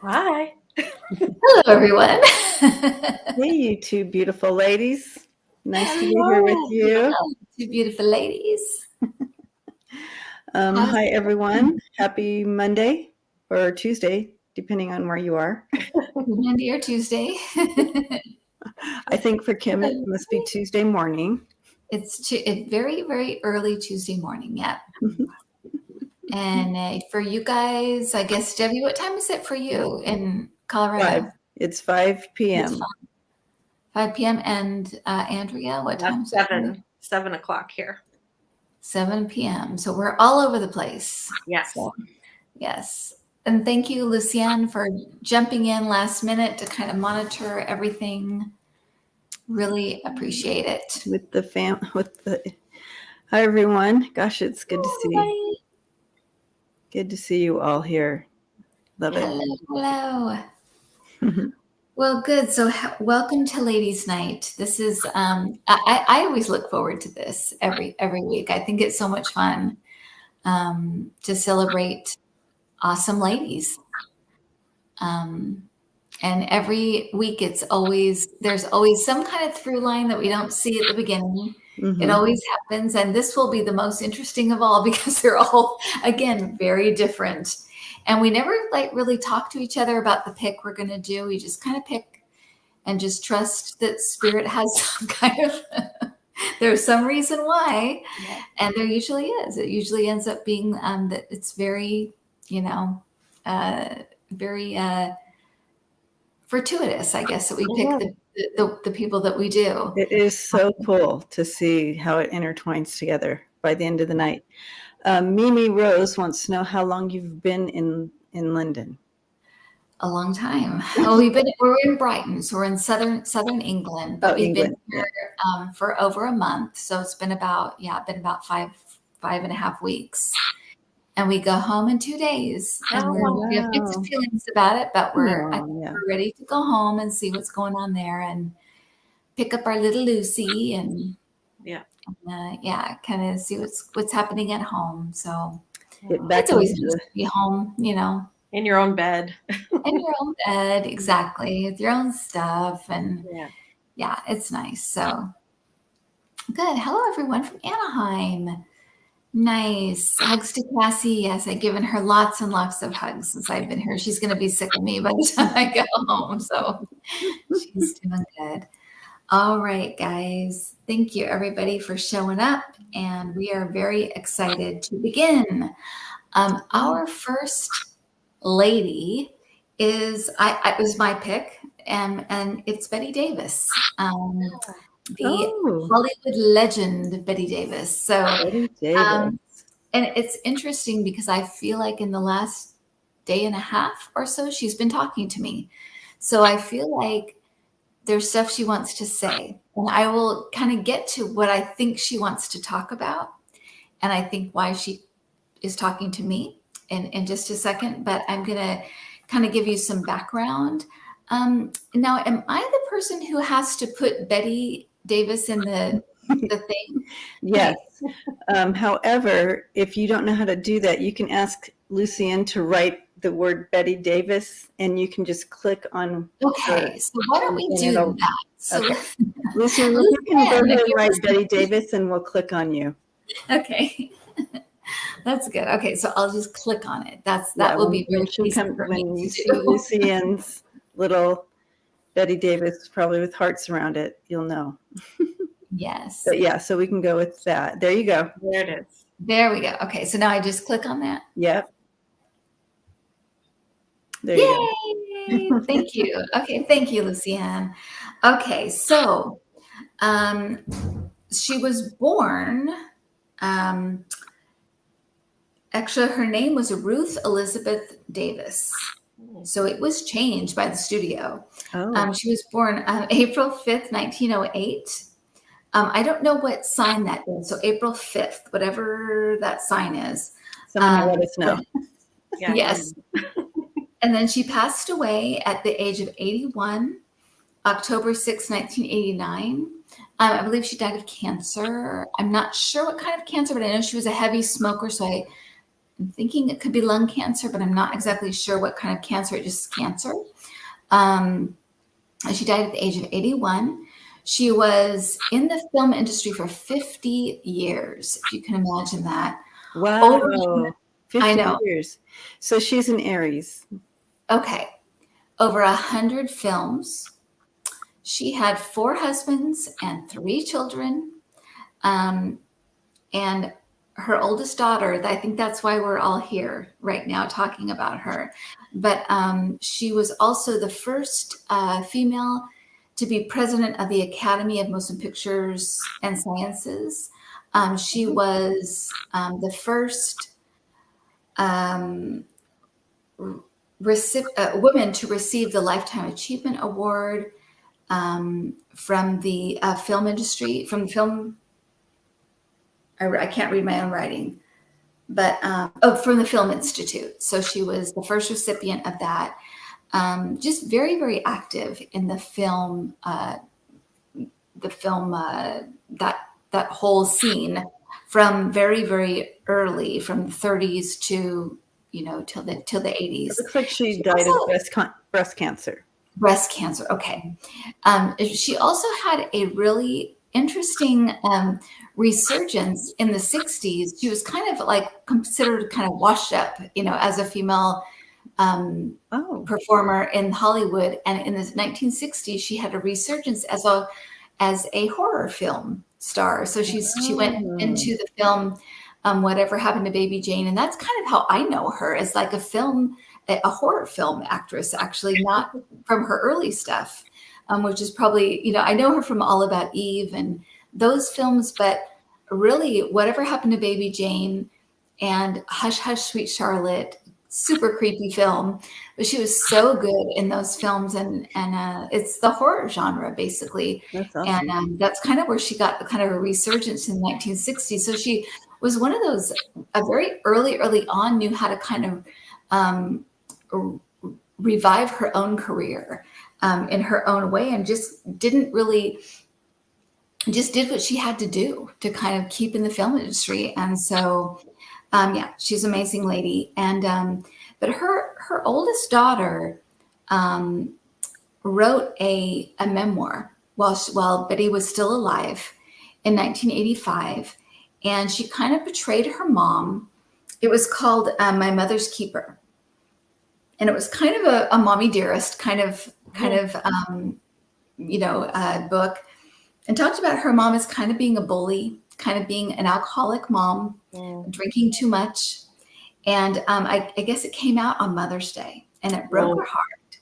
Hi. Hello, everyone. Hey, you two beautiful ladies. Nice to be Hello. here with you. Hello, two beautiful ladies. Hi, everyone. Happy Monday or Tuesday, depending on where you are. Monday or Tuesday. I think for Kim, it must be Tuesday morning. It's very, very early Tuesday morning. Yeah. And for you guys, I guess, Debbie, what time is it for you in Colorado? It's 5 It's p.m. 5 p.m. And Andrea, what time is it? 7 o'clock here. 7 p.m. So we're all over the place. Yes. So, yes. And thank you, Lucienne, for jumping in last minute to kind of monitor everything. Really appreciate it. Hi, everyone. Gosh, it's good to see you. Hi. Good to see you all here. Love it. Hello. Well, good. So welcome to Ladies Night. This is, I always look forward to this every week. I think it's so much fun to celebrate awesome ladies. And every week there's always some kind of through line that we don't see at the beginning. It always happens. And this will be the most interesting of all because they're all, again, very different. And we never really talk to each other about the pick we're going to do. We just kind of pick and just trust that Spirit has some kind of, there's some reason why. Yeah. And there usually is. It usually ends up being that it's very, very fortuitous, I guess, that we pick the people that we do. It is so cool to see how it intertwines together by the end of the night. Mimi Rose wants to know how long you've been in London. A long time. Well, we're in Brighton, so we're in southern England, but we've been here for over a month. So it's been about 5.5 weeks. And we go home in 2 days. And we have mixed feelings about it, but we're ready to go home and see what's going on there and pick up our little Lucy and kind of see what's happening at home. So it's always nice to be home, In your own bed. In your own bed, exactly, with your own stuff. And it's nice. So good. Hello, everyone from Anaheim. Nice. Hugs to Cassie. Yes, I've given her lots and lots of hugs since I've been here. She's going to be sick of me by the time I get home. So she's doing good. All right, guys. Thank you, everybody, for showing up. And we are very excited to begin. Our first lady is, it was my pick, and it's Bette Davis. The Hollywood legend, Bette Davis. So, Bette Davis. And it's interesting because I feel like in the last day and a half or so, she's been talking to me. So I feel like there's stuff she wants to say. And I will kind of get to what I think she wants to talk about. And I think why she is talking to me in just a second. But I'm going to kind of give you some background. Now, am I the person who has to put Bette Davis in the thing? Yes. However, if you don't know how to do that, you can ask Lucienne to write the word Bette Davis, and you can just click on. Okay, so why don't we do that? So, okay. Lucienne, you can go ahead and write Bette Davis, and we'll click on you. Okay. That's good. Okay, so I'll just click on it. That will be very easy for me. When you see Lucienne's little Bette Davis, probably with hearts around it, you'll know. Yes. But so we can go with that. There you go. There it is. There we go. Okay, so now I just click on that. Yep. There you go. Thank you. Okay, thank you, Lucienne. Okay, so she was born, actually her name was Ruth Elizabeth Davis. So it was changed by the studio. She was born April 5th, 1908. I don't know what sign that is. So April 5th, whatever that sign is. Someone let us know. Yes. And then she passed away at the age of 81, October 6, 1989. I believe she died of cancer. I'm not sure what kind of cancer, but I know she was a heavy smoker. So I'm thinking it could be lung cancer, but I'm not exactly sure what kind of cancer. It just cancer. She died at the age of 81. She was in the film industry for 50 years, if you can imagine that. Wow. 50 I know. years. So she's an Aries. Okay. Over 100 films. She had 4 husbands and 3 children. And her oldest daughter, I think that's why we're all here right now talking about her. But she was also the first female to be president of the Academy of Motion Pictures and Sciences. She was the first woman to receive the Lifetime Achievement Award from the film industry, from the film. I can't read my own writing, but from the Film Institute. So she was the first recipient of that. Just very, very active in the film, that whole scene from very, very early, from the 30s to till the 80s. It looks like she died of breast cancer. Breast cancer. Okay. She also had a really interesting resurgence in the 60s. She was kind of like considered kind of washed up, as a female performer in Hollywood. And in the 1960s, she had a resurgence as a horror film star. So she went into the film Whatever Happened to Baby Jane, and that's kind of how I know her, as like a horror film actress, actually, not from her early stuff, which is probably, I know her from All About Eve and those films, but really Whatever Happened to Baby Jane and Hush Hush Sweet Charlotte, super creepy film, but she was so good in those films, and it's the horror genre basically. That's awesome. And that's kind of where she got kind of a resurgence in the 1960s. So she was one of those, a very early on, knew how to kind of revive her own career in her own way, and just did what she had to do to kind of keep in the film industry. And so, she's an amazing lady. And but her oldest daughter wrote a memoir while Bette was still alive in 1985, and she kind of portrayed her mom. It was called My Mother's Keeper. And it was kind of a mommy dearest kind of book, and talked about her mom as kind of being a bully, kind of being an alcoholic mom, drinking too much. And I guess it came out on Mother's Day, and it broke her heart.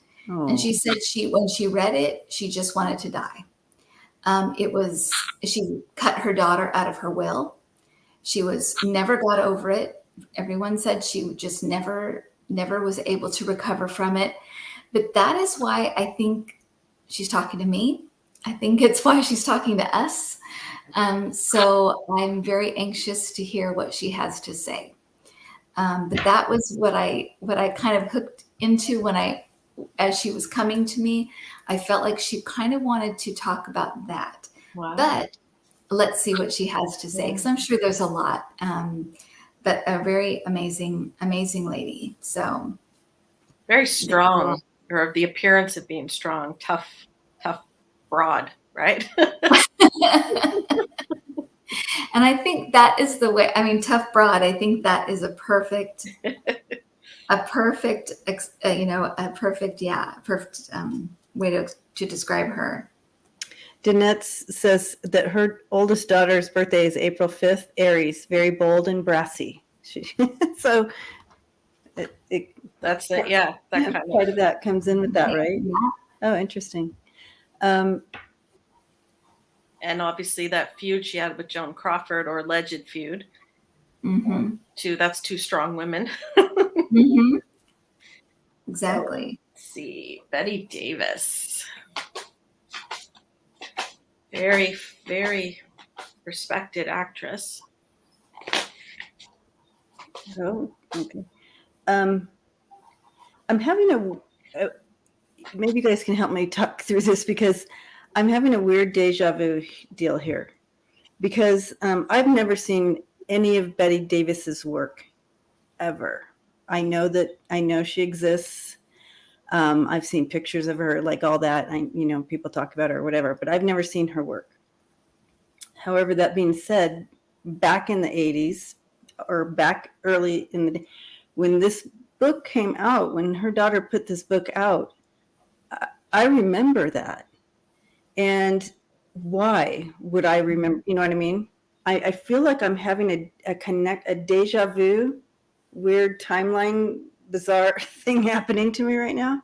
And she said when she read it, she just wanted to die. She cut her daughter out of her will. She never got over it. Everyone said she just never was able to recover from it. But that is why I think she's talking to me. I think it's why she's talking to us. So I'm very anxious to hear what she has to say. But that was what I kind of hooked into as she was coming to me. I felt like she kind of wanted to talk about that. Wow. But let's see what she has to say, because I'm sure there's a lot. But a very amazing lady. So very strong, or the appearance of being strong, tough broad, right? And I think that is the way. I mean, tough broad. I think that is a perfect way to describe her. Danette says that her oldest daughter's birthday is April 5th, Aries, very bold and brassy. So that's it. Yeah. Part of that comes in with that, right? Yeah. Oh, interesting. And obviously that feud she had with Joan Crawford, or alleged feud. That's 2 strong women. Exactly. Let's see. Bette Davis. Very, very respected actress. Oh, okay. I'm having maybe you guys can help me talk through this, because I'm having a weird deja vu deal here, because I've never seen any of Bette Davis's work. ever. I know she exists. I've seen pictures of her, like all that. People talk about her or whatever, but I've never seen her work. However, that being said, back in the 80s or back early in the, when this book came out, when her daughter put this book out, I remember that. And why would I remember? You know what I mean? I feel like I'm having a deja vu, weird timeline, bizarre thing happening to me right now.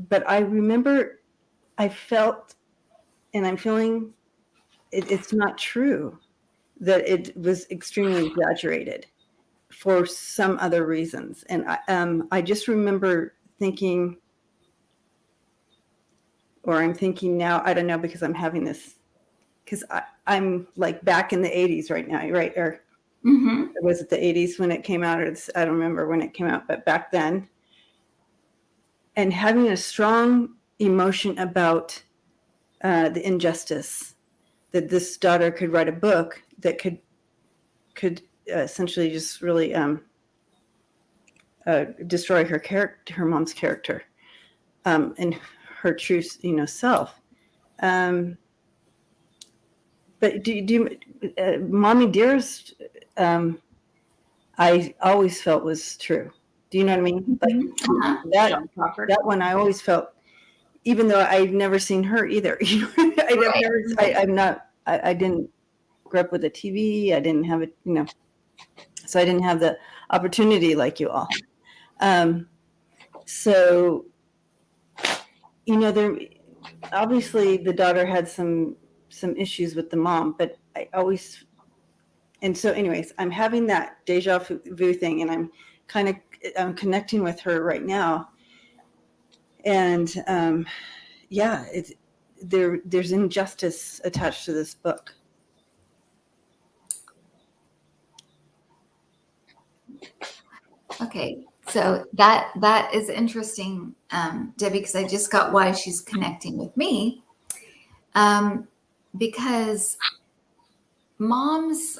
But I remember I felt, and I'm feeling it's not true, that it was extremely exaggerated for some other reasons. And I just remember thinking, or I'm thinking now, I don't know, because I'm having this, because I'm like back in the 80s right now, right? Or was it the 80s when it came out? Or I don't remember when it came out, but back then. And having a strong emotion about the injustice that this daughter could write a book that could essentially just really destroy her character, her mom's character, and her true, self. But Mommy Dearest, I always felt was true. Do you know what I mean? Like that one, I always felt, even though I'd never seen her either. I didn't grow up with a TV. I didn't have it, so I didn't have the opportunity like you all. So, there obviously the daughter had some issues with the mom, but and so anyways, I'm having that deja vu thing, and I'm connecting with her right now. And there's injustice attached to this book. Okay, so that is interesting, Debbie, because I just got why she's connecting with me, because moms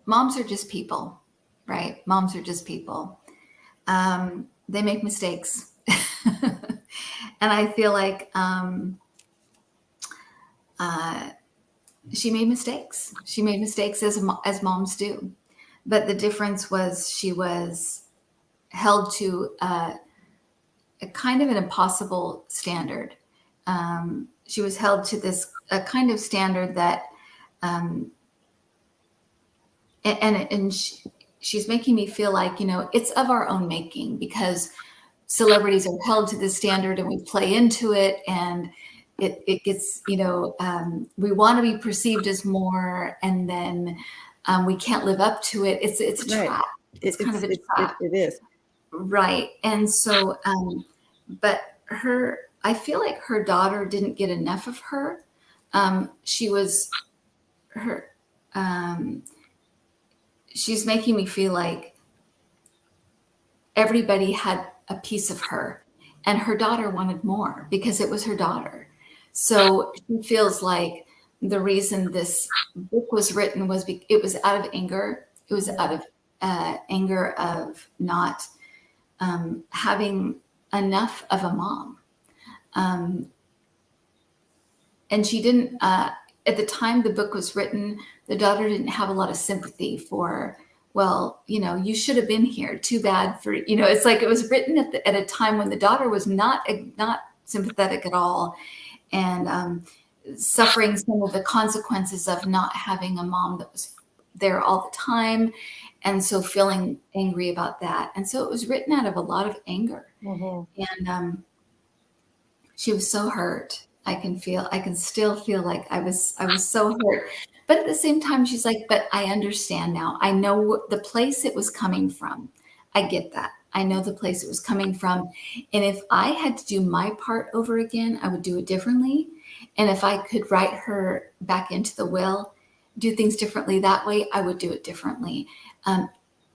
are just people, right? Moms are just people. They make mistakes, and I feel like she made mistakes. She made mistakes as moms do. But the difference was she was held to a kind of an impossible standard. She was held to a kind of standard that, she's making me feel like, it's of our own making, because celebrities are held to this standard and we play into it, and it gets, we want to be perceived as more, and then we can't live up to it. It's a trap. It's kind of a trap. It is. Right. And so, but I feel like her daughter didn't get enough of her. She's making me feel like everybody had a piece of her, and her daughter wanted more because it was her daughter. So she feels like the reason this book was written was it was out of anger. It was out of anger of not having enough of a mom. And she didn't, at the time the book was written, the daughter didn't have a lot of sympathy for, well, you should have been here. Too bad for, it's like it was written at a time when the daughter was not sympathetic at all, and suffering some of the consequences of not having a mom that was there all the time. And so feeling angry about that. And so it was written out of a lot of anger. Mm-hmm. And she was so hurt. I can still feel like I was so hurt. But at the same time, she's like, but I understand now. I know the place it was coming from. I get that. I know the place it was coming from. And if I had to do my part over again, I would do it differently. And if I could write her back into the will, do things differently that way, I would do it differently.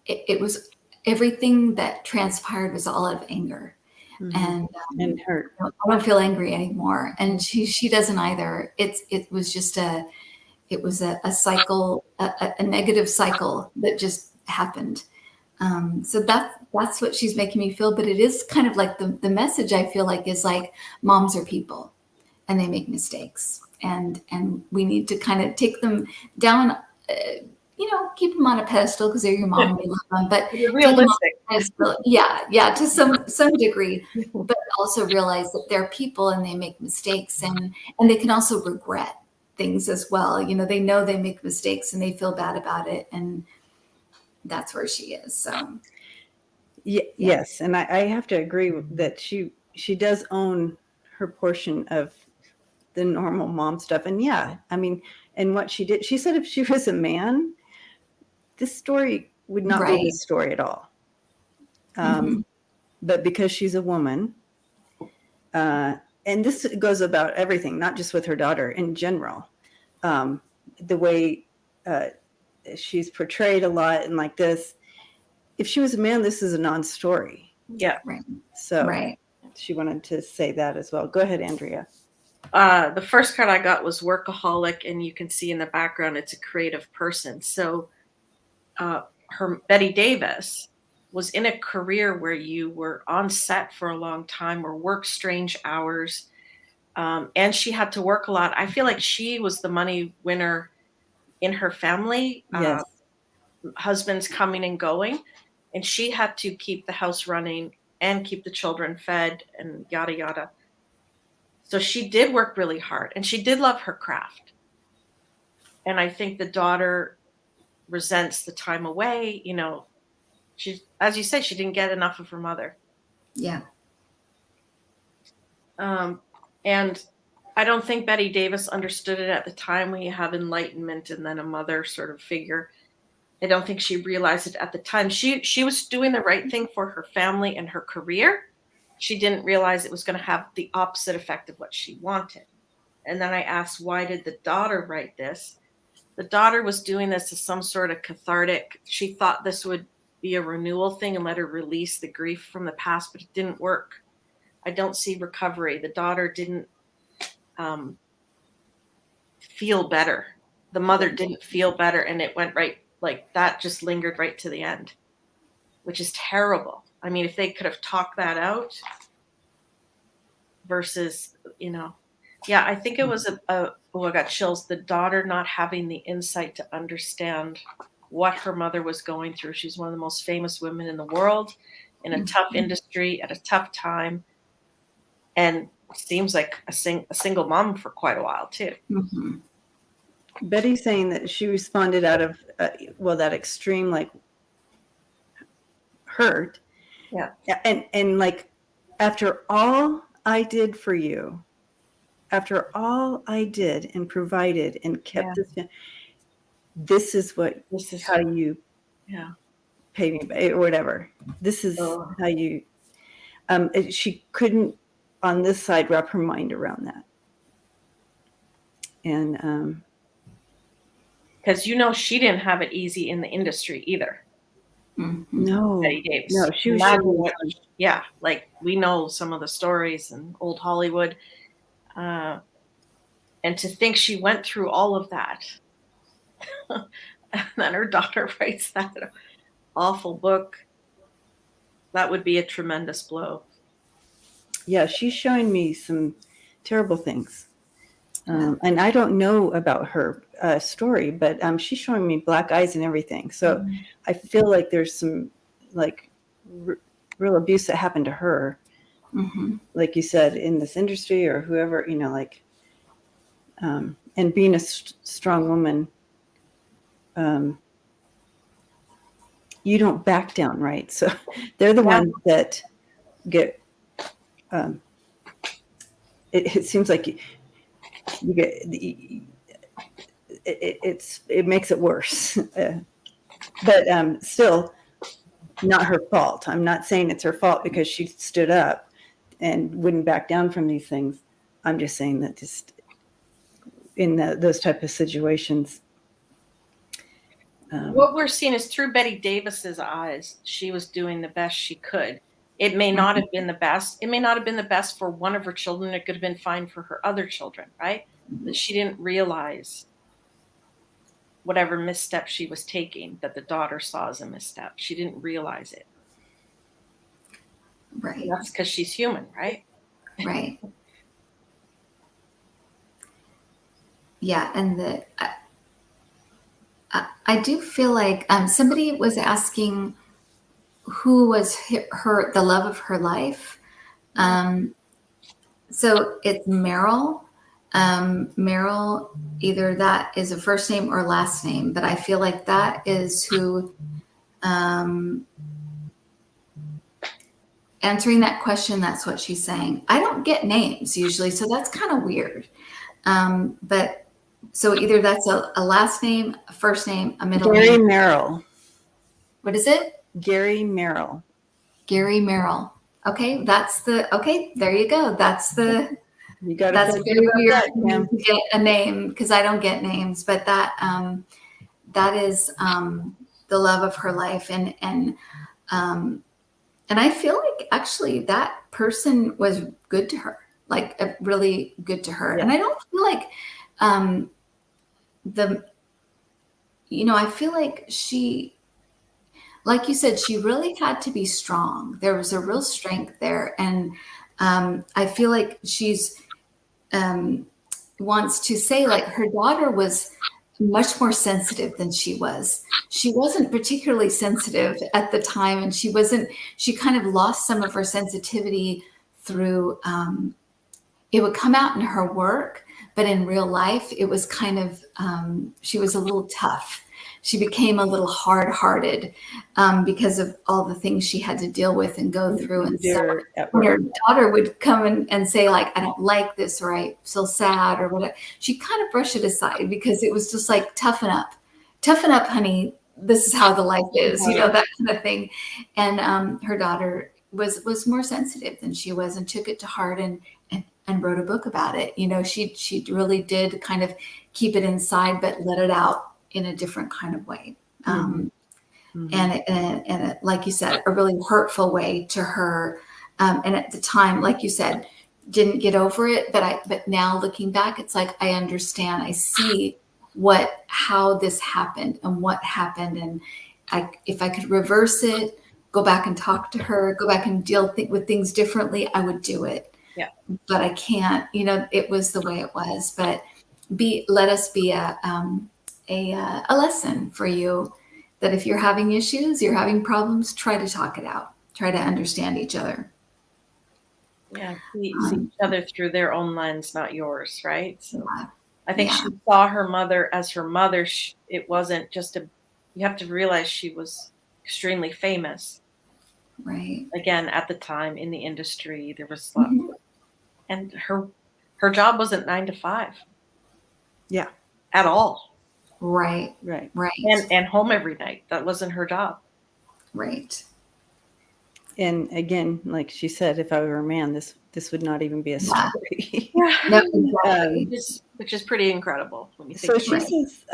It was everything that transpired was all out of anger. Mm-hmm. And hurt. I don't feel angry anymore, and she doesn't either. It was just it was a cycle, a negative cycle that just happened. So that's what she's making me feel. But it is kind of like the message I feel like is like moms are people and they make mistakes, and we need to kind of take them down, keep them on a pedestal because they're your mom and we love them, but You're take them on realistic. a pedestal, yeah, to some degree, but also realize that they're people and they make mistakes, and they can also regret things as well. They know they make mistakes and they feel bad about it, and that's where she is. So yes, and I have to agree that she does own her portion of the normal mom stuff. And yeah, I mean, and what she did, she said if she was a man, this story would not be this story at all. But because she's a woman, and this goes about everything, not just with her daughter, in general, the way she's portrayed a lot and like this. If she was a man, this is a non-story. Yeah. Right. So she wanted to say that as well. Go ahead, Andrea. The first card I got was workaholic, and you can see in the background it's a creative person. So her Bette Davis was in a career where you were on set for a long time or work strange hours, and she had to work a lot. I feel like she was the money winner in her family. Yes. Husbands coming and going, and she had to keep the house running and keep the children fed and yada yada. So she did work really hard, and she did love her craft. And I think the daughter resents the time away. She, as you say, she didn't get enough of her mother. Yeah. And I don't think Bette Davis understood it at the time when you have enlightenment and then a mother sort of figure. I don't think she realized it at the time. She was doing the right thing for her family and her career. She didn't realize it was going to have the opposite effect of what she wanted. And then I asked, why did the daughter write this? The daughter was doing this as some sort of cathartic. She thought this would be a renewal thing and let her release the grief from the past, but it didn't work. I don't see recovery. The daughter didn't feel better. The mother didn't feel better, and it went right, like that just lingered right to the end, which is terrible. I mean, if they could have talked that out versus, yeah, I think it was I got chills. The daughter not having the insight to understand what her mother was going through. She's one of the most famous women in the world, in a tough industry at a tough time, and seems like a single mom for quite a while too. Mm-hmm. Betty's saying that she responded out of that extreme like hurt. Yeah. And like, after all I did for you, after all I did and provided and kept this is how you pay me, or whatever. This is how you. She couldn't on this side wrap her mind around that, and because she didn't have it easy in the industry either. Mm-hmm. No, Bette Davis. No, she was. Like we know some of the stories in old Hollywood, and to think she went through all of that, and then her daughter writes that awful book. That would be a tremendous blow. Yeah, she's showing me some terrible things. And I don't know about her story, but she's showing me black eyes and everything. So I feel like there's some like real abuse that happened to her, like you said, in this industry or whoever, like, and being a strong woman, you don't back down, right? So they're the ones that get, it seems like you get it makes it worse, but still not her fault. I'm not saying it's her fault because she stood up and wouldn't back down from these things. I'm just saying that just in those type of situations, what we're seeing is through Bette Davis's eyes. She was doing the best she could. It may not have been the best. It may not have been the best for one of her children. It could have been fine for her other children, right? But she didn't realize whatever misstep she was taking that the daughter saw as a misstep. She didn't realize it. Right. And that's because she's human, right? Right. Yeah. And I do feel like somebody was asking who was the love of her life. So it's Meryl. Meryl, either that is a first name or last name, but I feel like that is who, answering that question, that's what she's saying. I don't get names usually, so that's kind of weird. But so either that's a last name, a first name, a middle Gary name. Merrill. What is it? Gary Merrill. Gary Merrill. Okay, there you go. That's very weird to get a name because I don't get names, but that is the love of her life, and I feel like actually that person was good to her, like really good to her, and I don't feel like I feel like she, like you said, she really had to be strong. There was a real strength there. And I feel like she's wants to say like her daughter was much more sensitive than she was. She wasn't particularly sensitive at the time. And she kind of lost some of her sensitivity through, it would come out in her work, but in real life, it was kind of, she was a little tough. She became a little hard-hearted because of all the things she had to deal with and go through. And so when her daughter would come and say, like, I don't like this, or I feel sad, or whatever, she kind of brushed it aside because it was just like, toughen up, honey. This is how the life is, that kind of thing. And her daughter was more sensitive than she was and took it to heart and wrote a book about it. She really did kind of keep it inside, but let it out in a different kind of way. And like you said, a really hurtful way to her. And at the time, like you said, didn't get over it. But now looking back, it's like, I understand, I see how this happened and what happened. And if I could reverse it, go back and talk to her, go back and deal with things differently, I would do it. Yeah. But I can't, it was the way it was. But let us be a lesson for you, that if you're having issues, you're having problems, try to talk it out, try to understand each other. Yeah, see each other through their own lens, not yours, right? So Yeah. I think she saw her mother as her mother. It wasn't just you have to realize she was extremely famous. Right. Again, at the time in the industry, there was lots and her job wasn't 9 to 5. Yeah. At all. Right. And home every night. That wasn't her job. Right. And again, like she said, if I were a man, this would not even be a story. Yeah. No, exactly. Which is pretty incredible when you think. So she says,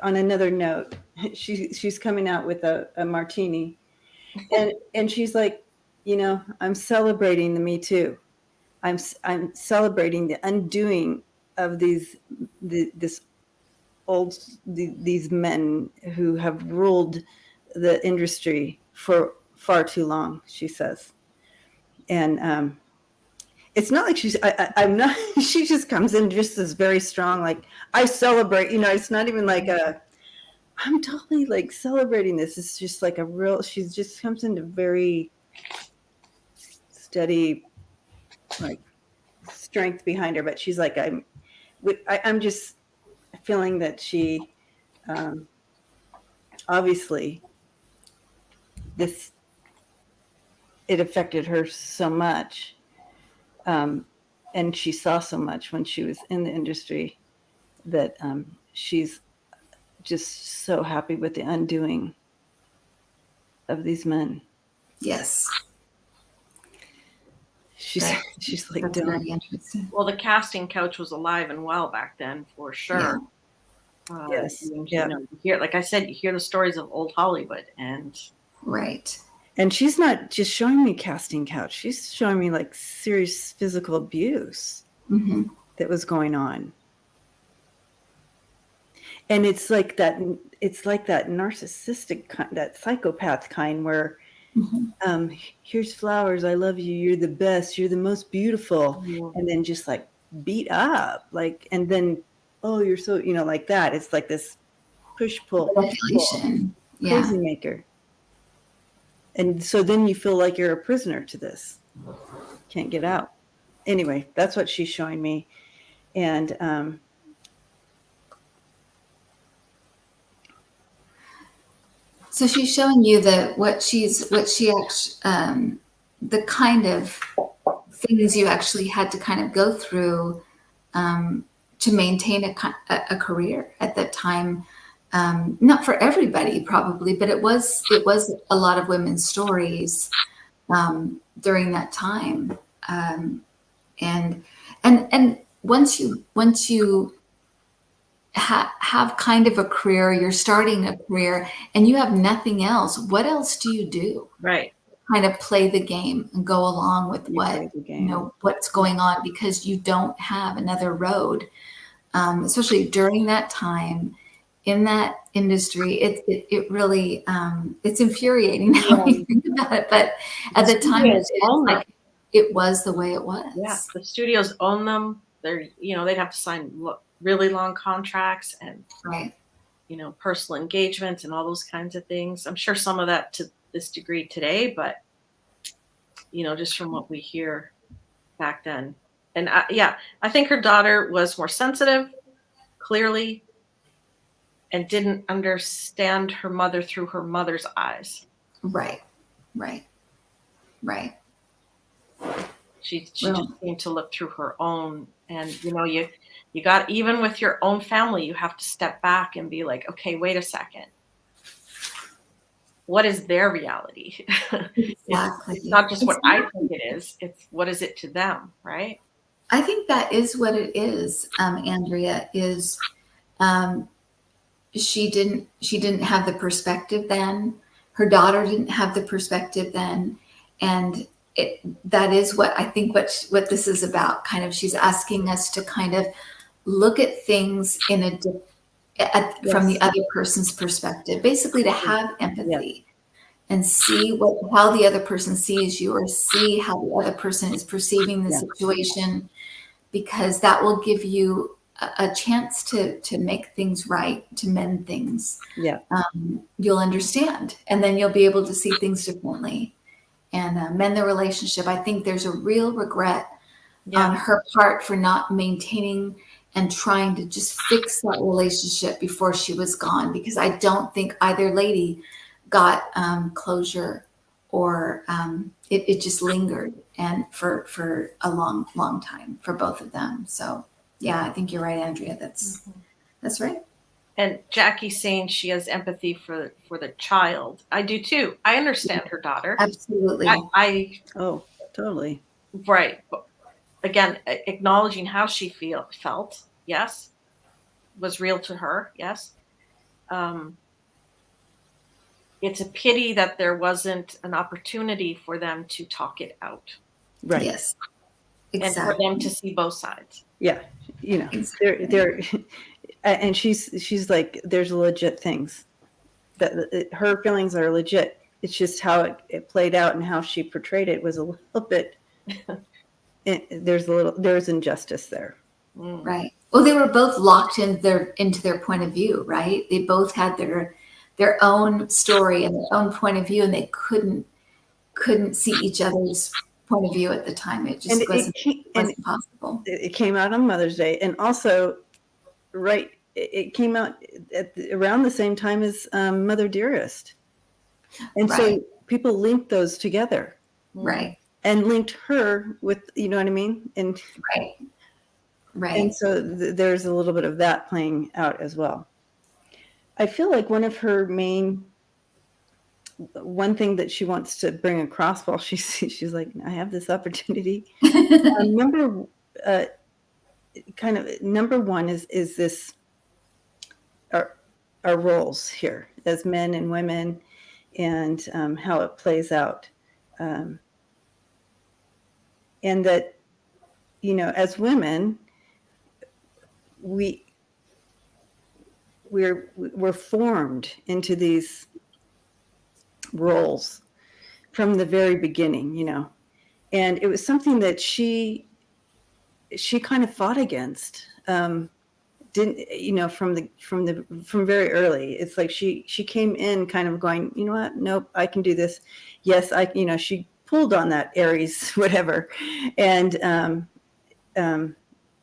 on another note, she's coming out with a martini, and she's like, I'm celebrating the Me Too. I'm celebrating the undoing of these men who have ruled the industry for far too long, she says. And it's not like I'm not, she just comes in just as very strong, like, I celebrate, it's not even like I'm totally like celebrating this. It's just like she just comes into very steady, like, strength behind her. But she's like, I'm just feeling that she, obviously it affected her so much. And she saw so much when she was in the industry that she's just so happy with the undoing of these men. Yes. She's like, that's very interesting. Well, the casting couch was alive and well back then, for sure. Yes. Like I said, you hear the stories of old Hollywood, and right. And she's not just showing me casting couch. She's showing me like serious physical abuse that was going on. And it's like that narcissistic kind, that psychopath kind where here's flowers, I love you, you're the best, you're the most beautiful, and then just like beat up, like, and then, oh, you're so, like that. It's like this push-pull Manipulation. Yeah. crazy maker. And so then you feel like you're a prisoner to this. Can't get out. Anyway, that's what she's showing me. And so she's showing you that the kind of things you actually had to kind of go through to maintain a career at that time. Not for everybody probably, but it was a lot of women's stories during that time. And once you have kind of a career, you're starting a career and you have nothing else, what else do you do? Right. Kind of play the game and go along with what's going on, because you don't have another road. Especially during that time in that industry, it really it's infuriating how you think about it, but at the time it was the way it was. Yeah, the studios own them. They're, they'd have to sign really long contracts and, right, personal engagements and all those kinds of things. I'm sure some of that to this degree today, but, just from what we hear back then. And I think her daughter was more sensitive, clearly, and didn't understand her mother through her mother's eyes. Right. She just seemed to look through her own, and you got, even with your own family, you have to step back and be like, okay, wait a second. What is their reality? Exactly. It's not just what I think it is. It's what is it to them, right? I think that is what it is, Andrea, is she didn't have the perspective then. Her daughter didn't have the perspective then. And that is what I think what this is about. Kind of, she's asking us to kind of look at things from the other person's perspective, basically to have empathy and see how the other person sees you, or see how the other person is perceiving the situation, because that will give you a chance to make things right, to mend things. Yeah. You'll understand, and then you'll be able to see things differently and mend the relationship. I think there's a real regret on her part for not maintaining and trying to just fix that relationship before she was gone, because I don't think either lady got closure, or it just lingered, and for a long time for both of them. So I think you're right, Andrea. That's right. And Jackie's saying she has empathy for the child. I do too. I understand her daughter. Absolutely. Oh, totally. Right. But again, acknowledging how she felt. Yes. Was real to her. Yes. It's a pity that there wasn't an opportunity for them to talk it out. Right. Yes. Exactly. And for them to see both sides. Yeah. Exactly. they're and she's like, there's legit things that her feelings are legit. It's just how it played out and how she portrayed it was a little bit, there's injustice there. Right. Well, they were both locked into their point of view, right? They both had their own story and their own point of view, and they couldn't see each other's point of view at the time. It just wasn't possible. It came out on Mother's Day, and also, right, it came out around the same time as Mother Dearest, and so people linked those together, right, and linked her with, you know what I mean, and right, and so there's a little bit of that playing out as well. I feel like one thing that she wants to bring across while she's like, I have this opportunity. Number one is this our roles here as men and women, and how it plays out, and that as women, we we're formed into these roles from the very beginning, you know, and it was something that she kind of fought against. Didn't, you know, from very early. It's like she came in kind of going, you know what, nope, I can do this. Yes, I, you know, she pulled on that Aries whatever, and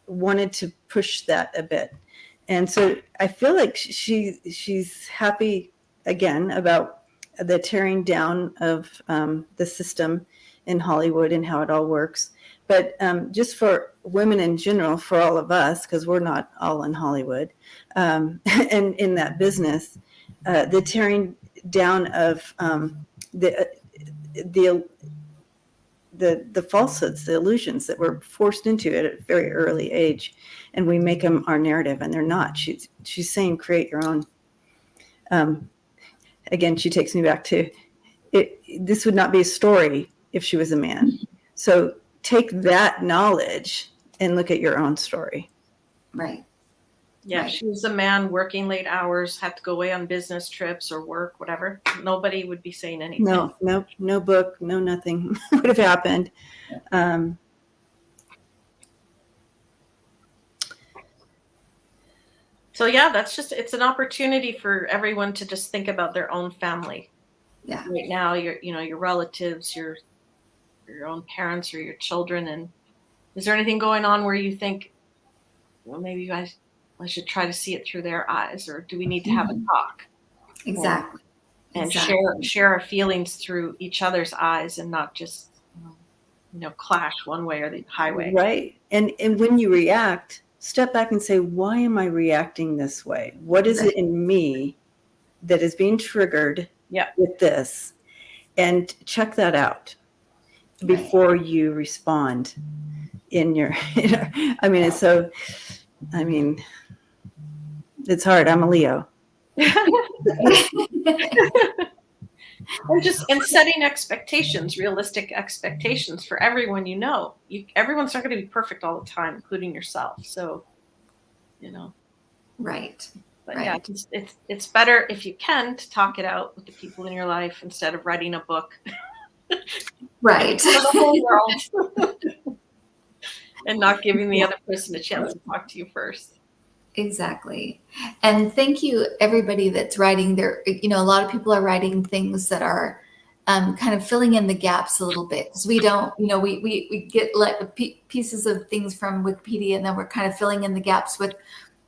wanted to push that a bit. And so I feel like she's happy again about the tearing down of the system in Hollywood and how it all works. But just for women in general, for all of us, because we're not all in Hollywood and in that business, the tearing down of the falsehoods, the illusions that we're forced into at a very early age, and we make them our narrative, and they're not. She's saying create your own. Again, she takes me back to it. This would not be a story if she was a man. So take that knowledge and look at your own story. Right. Yeah, Right. she was a man working late hours, had to go away on business trips or work, whatever. Nobody would be saying anything. No book, no nothing would have happened. So yeah, that's just, it's an opportunity for everyone to just think about their own family. Yeah. Right now, your relatives, your own parents or your children. And is there anything going on where you think, well, maybe I should try to see it through their eyes, or do we need to have a talk? Exactly. And share our feelings through each other's eyes and not just, clash one way or the highway. Right. And when you react, step back and say, why am I reacting this way? What is it in me that is being triggered with this? And check that out before you respond in your, it's hard. I'm a Leo. And setting expectations, realistic expectations for everyone. Everyone's not going to be perfect all the time, including yourself. So, Right. But right. yeah, it's better if you can to talk it out with the people in your life instead of writing a book. Right. For the whole world. And not giving the other person a chance to talk to you first. Exactly. And thank you, everybody that's writing there. A lot of people are writing things that are kind of filling in the gaps a little bit, because we don't, we get pieces of things from Wikipedia, and then we're kind of filling in the gaps with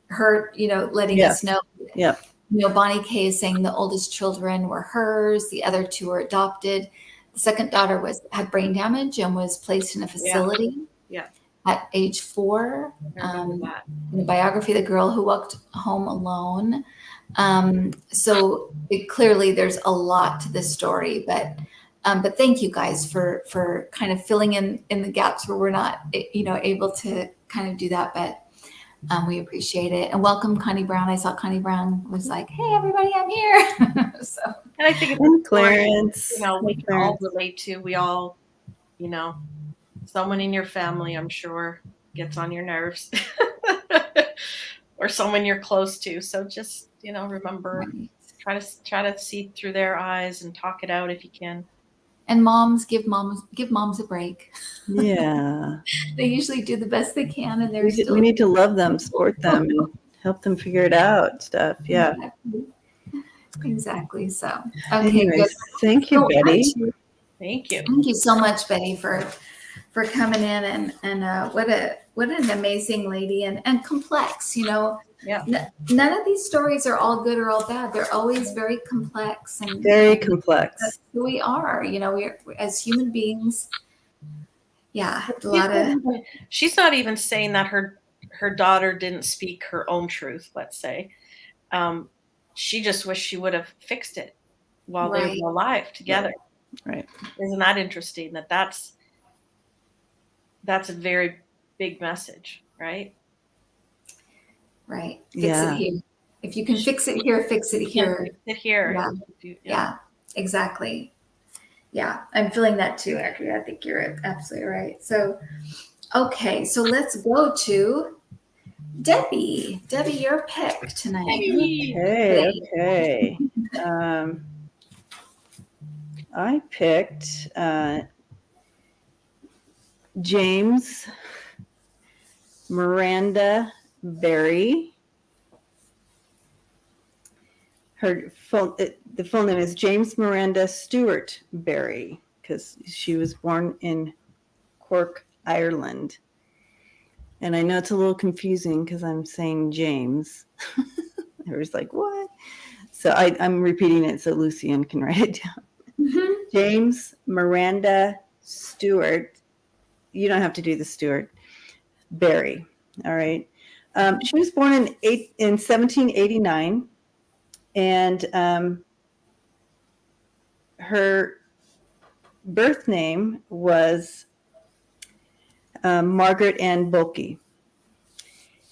her, letting us know. Yeah. Bonnie Kay is saying the oldest children were hers. The other two were adopted. The second daughter had brain damage and was placed in a facility. Yeah. At age 4. In the biography, the girl who walked home alone. So clearly there's a lot to this story, but thank you guys for kind of filling in the gaps where we're not, able to kind of do that, but we appreciate it. And welcome, Connie Brown. I saw Connie Brown was like, hey, everybody, I'm here. So, and I think it's Clarence, we can all relate to. We all, someone in your family, I'm sure, gets on your nerves, or someone you're close to. So just, remember, try to see through their eyes and talk it out if you can. And give moms a break. Yeah. They usually do the best they can, and we need to love them, support them, and help them figure it out. Stuff. Yeah. Exactly. So, okay. Anyways, Good. Thank you, Betty. Thank you. Thank you so much, Betty, for coming in, and what an amazing lady, and complex. Yeah. None of these stories are all good or all bad. They're always very complex and very complex. That's who we are. We're as human beings. Yeah, She's not even saying that her daughter didn't speak her own truth. Let's say, she just wished she would have fixed it while they were alive together. Right. Isn't that interesting? That's a very big message, right? Right. Fix it here. If you can fix it here, fix it here. Fix it here. Yeah, exactly. Yeah, I'm feeling that too, actually. I think you're absolutely right. So, okay, so let's go to Debbie, your pick tonight. Okay. I picked James Miranda Barry. The full name is James Miranda Stewart Barry, because she was born in Cork, Ireland. And I know it's a little confusing because I'm saying James. Everybody's like, what? So I'm repeating it so Lucian can write it down. Mm-hmm. James Miranda Stewart. You don't have to do the Stewart. Barry. All right. She was born in 1789, and her birth name was Margaret Ann Bulkey,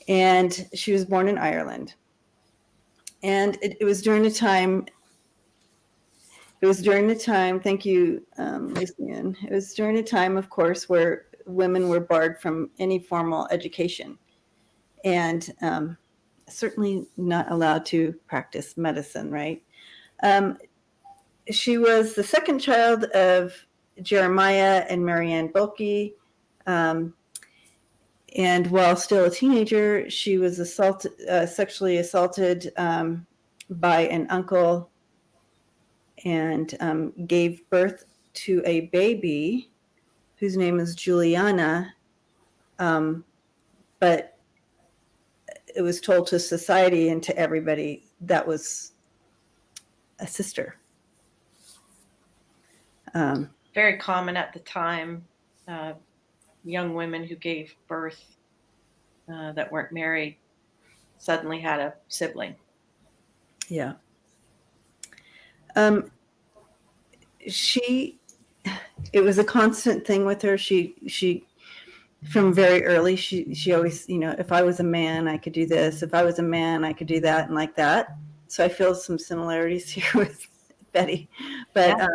and she was born in Ireland. And it was during the time. Thank you, Lucian. It was during a time, of course, where women were barred from any formal education, and certainly not allowed to practice medicine. Right. She was the second child of Jeremiah and Marianne Bulkey. And while still a teenager, she was sexually assaulted by an uncle, and gave birth to a baby whose name is Juliana. But it was told to society and to everybody that was a sister. Very common at the time. Young women who gave birth that weren't married suddenly had a sibling. Yeah. It was a constant thing with her. She from very early, she always, if I was a man, I could do this. If I was a man, I could do that, and like that. So I feel some similarities here with Betty. But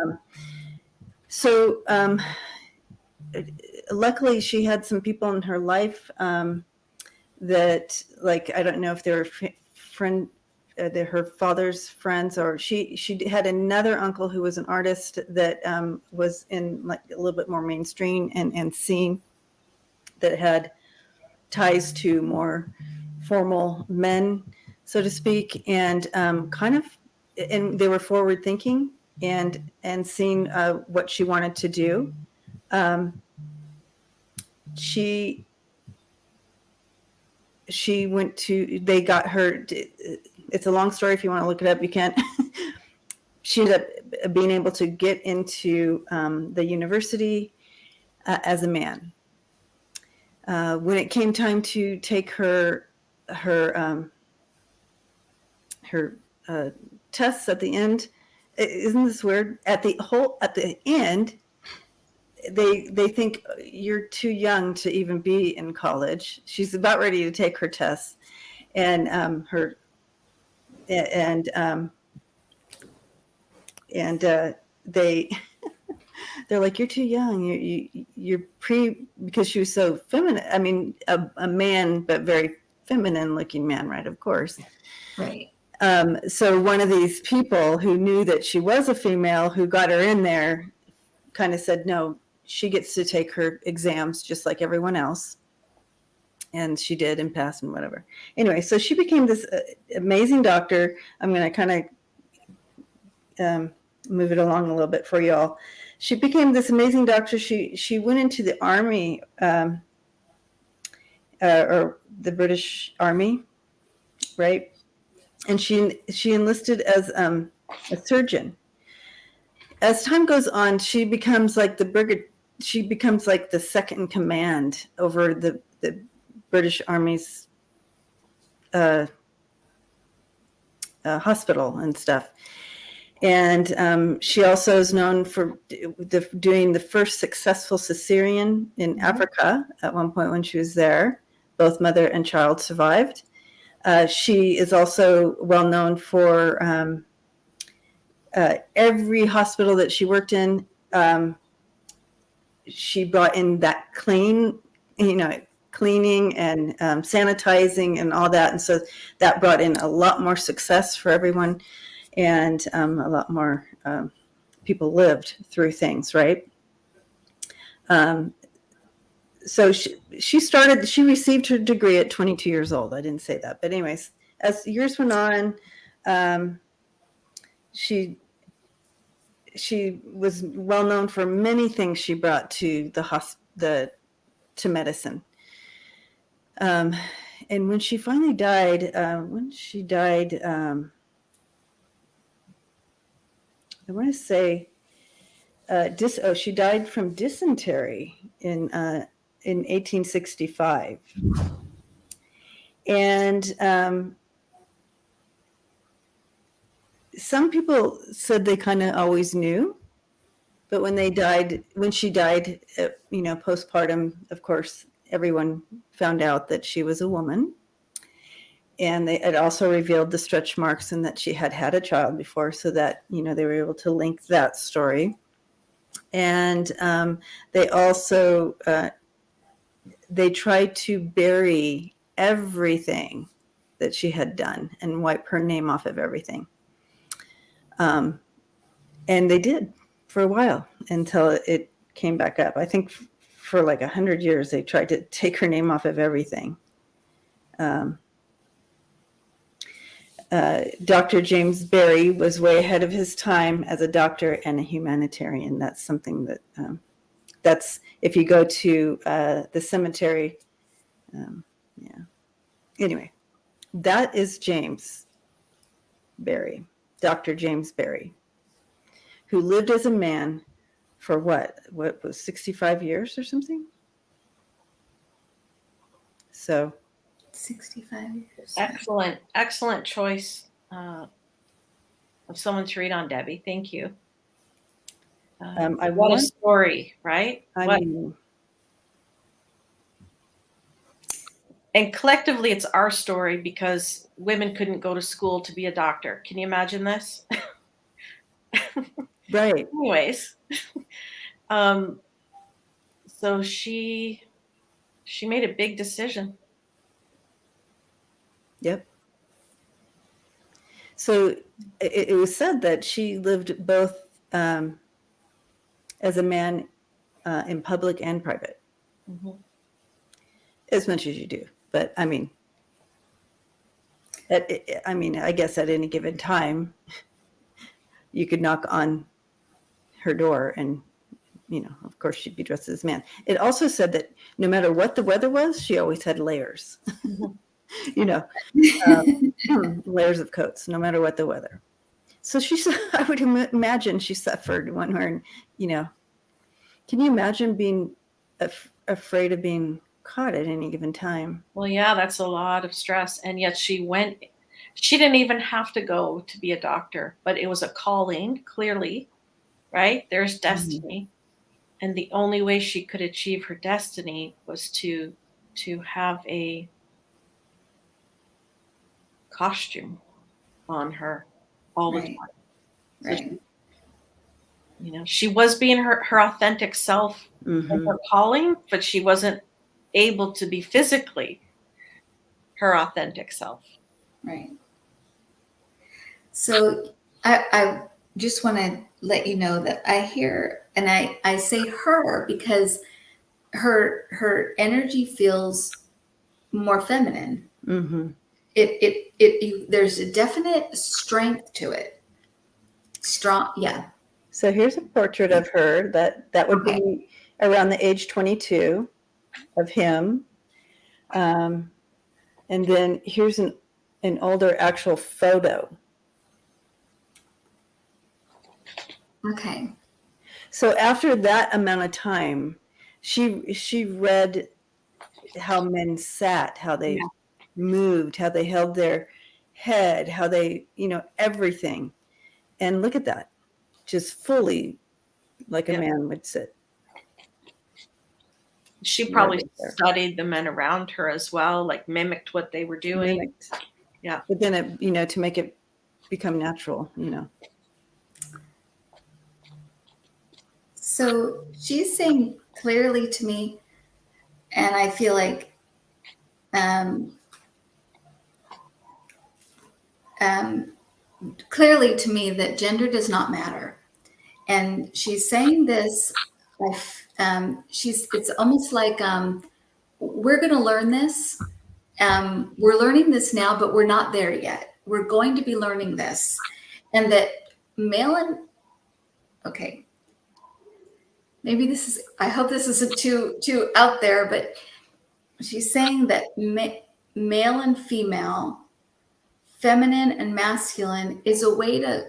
luckily she had some people in her life that, like, I don't know if they were her father's friends, or she had another uncle who was an artist that was in like a little bit more mainstream and seen, that had ties to more formal men, so to speak, and and they were forward thinking and seeing what she wanted to do. She went to, they got her, it's a long story. If you want to look it up, you can. She ended up being able to get into the university as a man. When it came time to take her tests at the end, isn't this weird? At the end, they think you're too young to even be in college. She's about ready to take her tests, and they're like, you're too young. You're because she was so feminine. I mean, a man, but very feminine looking man, right? Of course. Right. So one of these people who knew that she was a female, who got her in there, kind of said, no, she gets to take her exams just like everyone else. And she did, and passed and whatever. Anyway, so she became this amazing doctor. I'm going to kind of move it along a little bit for y'all. She became this amazing doctor. She went into the army, or the British Army, right? And she enlisted as a surgeon. As time goes on, she becomes like the second in command over the British Army's hospital and stuff. And she also is known for doing the first successful cesarean in Africa at one point when she was there. Both mother and child survived. She is also well known for every hospital that she worked in. She brought in that clean cleaning and sanitizing and all that. And so that brought in a lot more success for everyone, and a lot more people lived through things, right? So she received her degree at 22 years old. I didn't say that. But anyways, as years went on, she was well known for many things she brought to to medicine. And when she finally died, I want to say, she died from dysentery in 1865. And some people said they kind of always knew, but when she died, postpartum, of course, everyone found out that she was a woman. And it also revealed the stretch marks and that she had had a child before, so that, they were able to link that story. And they also, they tried to bury everything that she had done and wipe her name off of everything. And they did for a while until it came back up. I think for like 100 years, they tried to take her name off of everything. Dr. James Barry was way ahead of his time as a doctor and a humanitarian. That's something that, that's, if you go to the cemetery, yeah. Anyway, that is James Barry, Dr. James Barry, who lived as a man for what was 65 years or something? So 65 years. Excellent choice of someone to read on, Debbie. Thank you. What a story, right? And collectively, it's our story because women couldn't go to school to be a doctor. Can you imagine this? Right. Anyways, so she made a big decision. Yep. So it was said that she lived both as a man in public and private, as much as you do. But I mean, I guess at any given time, you could knock on her door and, of course, she'd be dressed as a man. It also said that no matter what the weather was, she always had layers. Layers of coats, no matter what the weather. So I would imagine she suffered when can you imagine being afraid of being caught at any given time? Well, yeah, that's a lot of stress. And yet she didn't even have to go to be a doctor, but it was a calling, clearly, right? There's destiny. And the only way she could achieve her destiny was to have a costume on her all the time. Right. She was being her authentic self, her calling, but she wasn't able to be physically her authentic self. Right. So I just want to let you know that I hear, and I say her because her energy feels more feminine. Mm-hmm. There's a definite strength to it. Strong, yeah. So here's a portrait of her that would be around the age 22 of him. And then here's an older actual photo. Okay. So after that amount of time, she read how men sat, how they moved, how they held their head, how they, everything. And look at that. Just fully like a man would sit. She probably studied the men around her as well, like mimicked what they were doing. Yeah. But then to make it become natural, So she's saying clearly to me, and I feel like clearly to me that gender does not matter. And she's saying this, it's almost like, we're going to learn this. We're learning this now, but we're not there yet. We're going to be learning this. And that okay, maybe I hope this isn't too out there, but she's saying that male and female, feminine and masculine is a way to,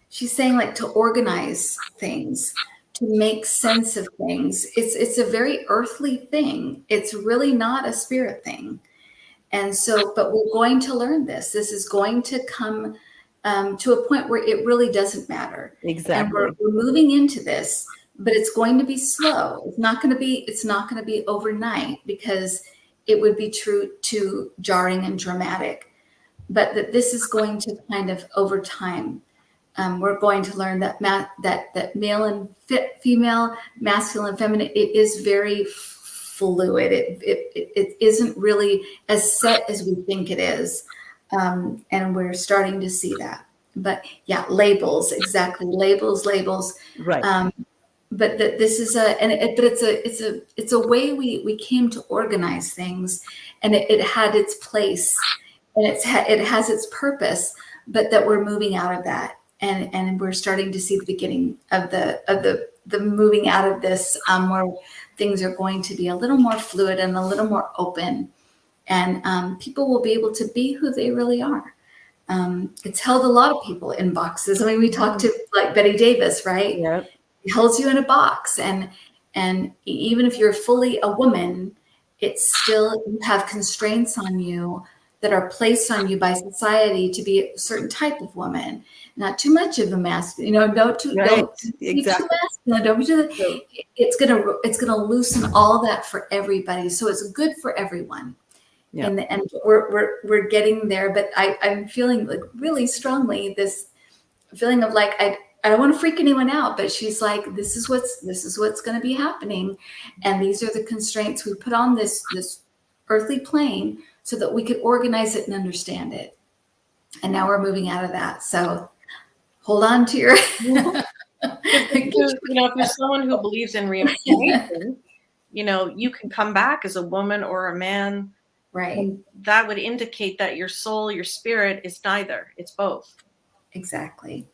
she's saying like to organize things, to make sense of things. It's a very earthly thing. It's really not a spirit thing. And so, but we're going to learn this. This is going to come to a point where it really doesn't matter. Exactly. And we're moving into this, but it's going to be slow. It's not going to be overnight, because it would be too jarring and dramatic. But that this is going to kind of over time. We're going to learn that that male and female, masculine and feminine, it is very fluid. It isn't really as set as we think it is. And we're starting to see that. But yeah, labels, exactly. Labels. Right. But that this is it's a way we came to organize things, and it had its place, and it has its purpose, but that we're moving out of that. And we're starting to see the beginning of the moving out of this, where things are going to be a little more fluid and a little more open, and people will be able to be who they really are. It's held a lot of people in boxes. I mean, we talked to like Bette Davis, right? Yep. It holds you in a box, and even if you're fully a woman, it's still, you have constraints on you that are placed on you by society to be a certain type of woman, not too much of a masculine, don't be too masculine, don't be too, it's gonna loosen all that for everybody. So it's good for everyone. Yeah. And we're getting there, but I'm feeling like really strongly this feeling of like, I don't want to freak anyone out, but she's like, this is what's going to be happening. And these are the constraints we put on this earthly plane so that we could organize it and understand it. And now we're moving out of that. So hold on to your, if you're someone who believes in reincarnation, you can come back as a woman or a man. Right. And that would indicate that your soul, your spirit is neither. It's both. Exactly.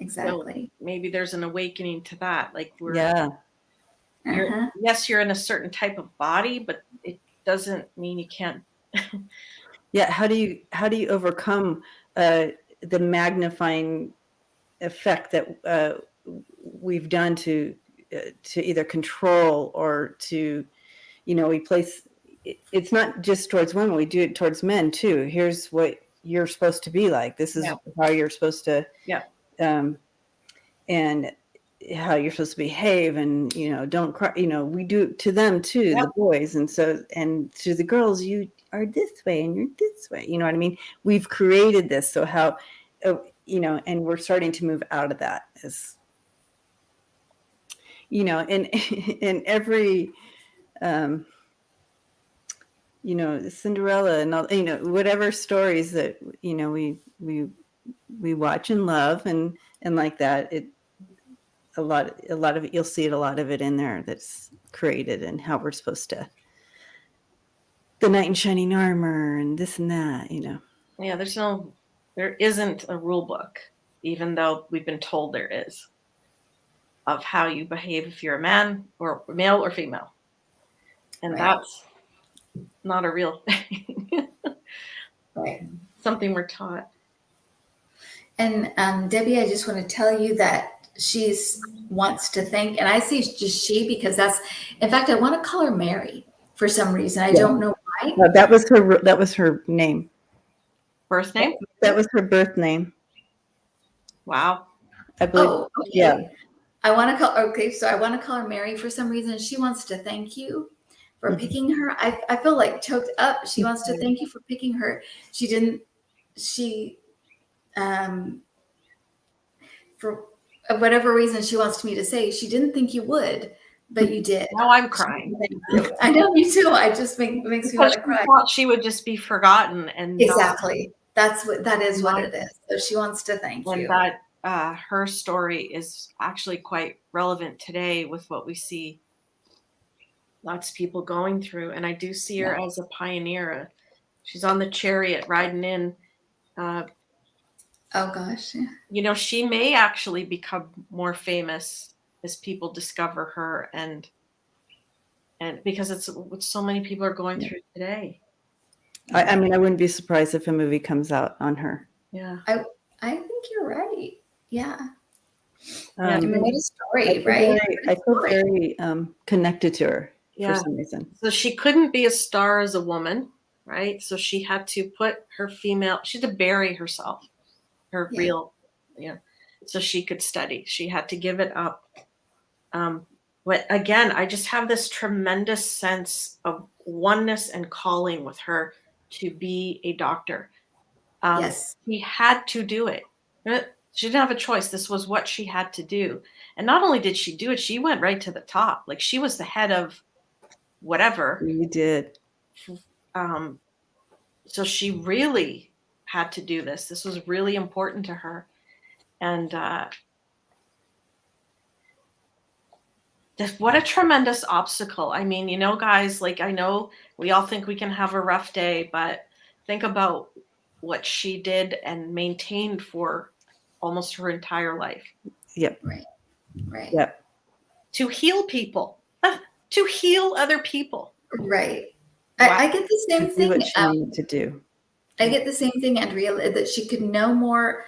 So maybe there's an awakening to that. Like yes, you're in a certain type of body, but it doesn't mean you can't. Yeah. How do you overcome the magnifying effect that we've done to either control or to, we place, it's not just towards women, we do it towards men too. Here's what you're supposed to be like. This is how you're supposed to, and how you're supposed to behave, and don't cry. We do it to them too, the boys, and to the girls, you are this way and you're this way. You know what I mean? We've created this, so how, and we're starting to move out of that, as in every Cinderella and all, whatever stories that we watch and love and like that, a lot of it, you'll see a lot of it in there that's created, and how we're supposed to, the knight in shining armor and this and that, there isn't a rule book, even though we've been told there is, of how you behave if you're a man or male or female. And that's not a real thing. Right. Something we're taught. And Debbie, I just want to tell you that wants to thank, and I say just she, because in fact, I want to call her Mary for some reason. I don't know why. No, that was her name. Birth name? That was her birth name. Wow. I believe. Oh, okay. Yeah. I want to call her Mary for some reason. She wants to thank you for picking her. I feel like choked up. She wants to thank you for picking her. For whatever reason, she wants me to say she didn't think you would, but you did. Now I'm crying. Thank you. I know, me too. I just makes me want to cry. She thought she would just be forgotten, and Exactly. That is what it is. So she wants to thank you. And that her story is actually quite relevant today with what we see lots of people going through. And I do see her as a pioneer. She's on the chariot riding in. Oh gosh. Yeah. You know, she may actually become more famous as people discover her, and because it's what so many people are going through today. I mean, I wouldn't be surprised if a movie comes out on her. Yeah. I think you're right. Yeah. Yeah. I mean, what a story, right? I feel very connected to her for some reason. So she couldn't be a star as a woman, right? So she had to put her she had to bury herself, her real, so she could study. She had to give it up. But again, I just have this tremendous sense of oneness and calling with her to be a doctor. Yes. She had to do it. She didn't have a choice. This was what she had to do. And not only did she do it, she went right to the top. Like, she was the head of whatever. You did. So she really had to do this. This was really important to her. And what a tremendous obstacle. I mean, you know, guys, like, I know we all think we can have a rough day, but think about what she did and maintained for almost her entire life. Yep. Right. Yep. To heal people, to heal other people. Right. Wow. I get the same thing. What she needed to do. I get the same thing, Andrea, that she could no more.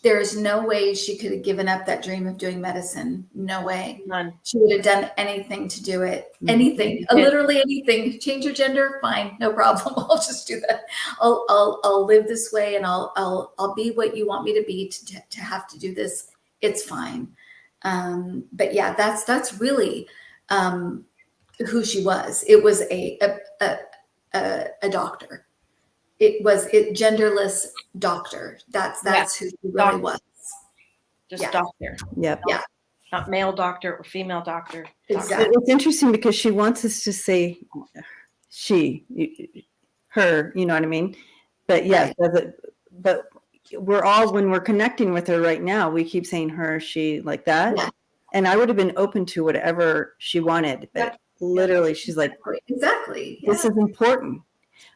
There's no way she could have given up that dream of doing medicine. No way. None. She would have done anything to do it. Anything, literally anything. Change your gender, fine, no problem. I'll just do that. I'll live this way, and I'll be what you want me to be to have to do this. It's fine. But yeah, that's really who she was. It was a doctor. It was genderless doctor. That's who she really was. Just doctor. Yep. Yeah. Not male doctor or female doctor. Exactly. It's interesting because she wants us to say her, you know what I mean? But yes, but we're all, when we're connecting with her right now, we keep saying her, she, like that. Yeah. And I would have been open to whatever she wanted, but literally she's like, exactly. This is important.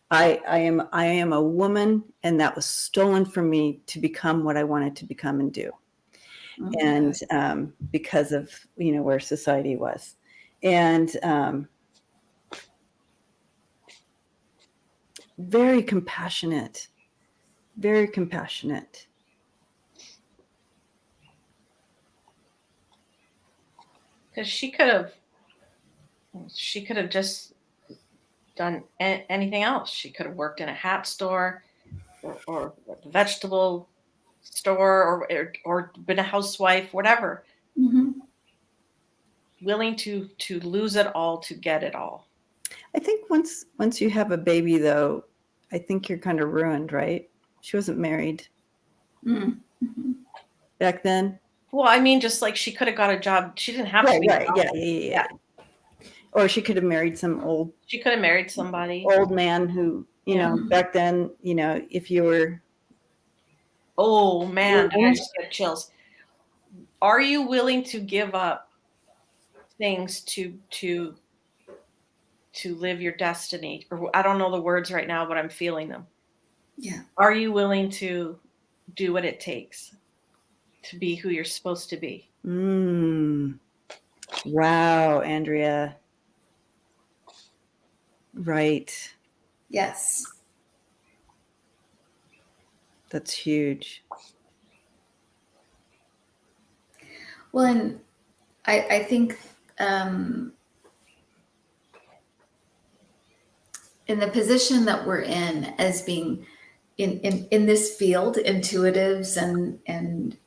I am a woman, and that was stolen from me to become what I wanted to become and do. And because of, where society was. And very compassionate. Very compassionate. Because she could have just done anything else. She could have worked in a hat store or a vegetable store or been a housewife, whatever. Mm-hmm. Willing to lose it all to get it all. I think once you have a baby, though, I think you're kind of ruined, right? She wasn't married back then. Well, I mean, just like she could have got a job. She didn't have to be. Right. Yeah. Or she could have married some old. She could have married somebody. Old man who, back then, if you were. Oh man, I just get chills. Are you willing to give up things to live your destiny? Or I don't know the words right now, but I'm feeling them. Yeah. Are you willing to do what it takes to be who you're supposed to be? Wow, Andrea. Right. Yes. That's huge. Well, and I think in the position that we're in as being in this field, intuitives and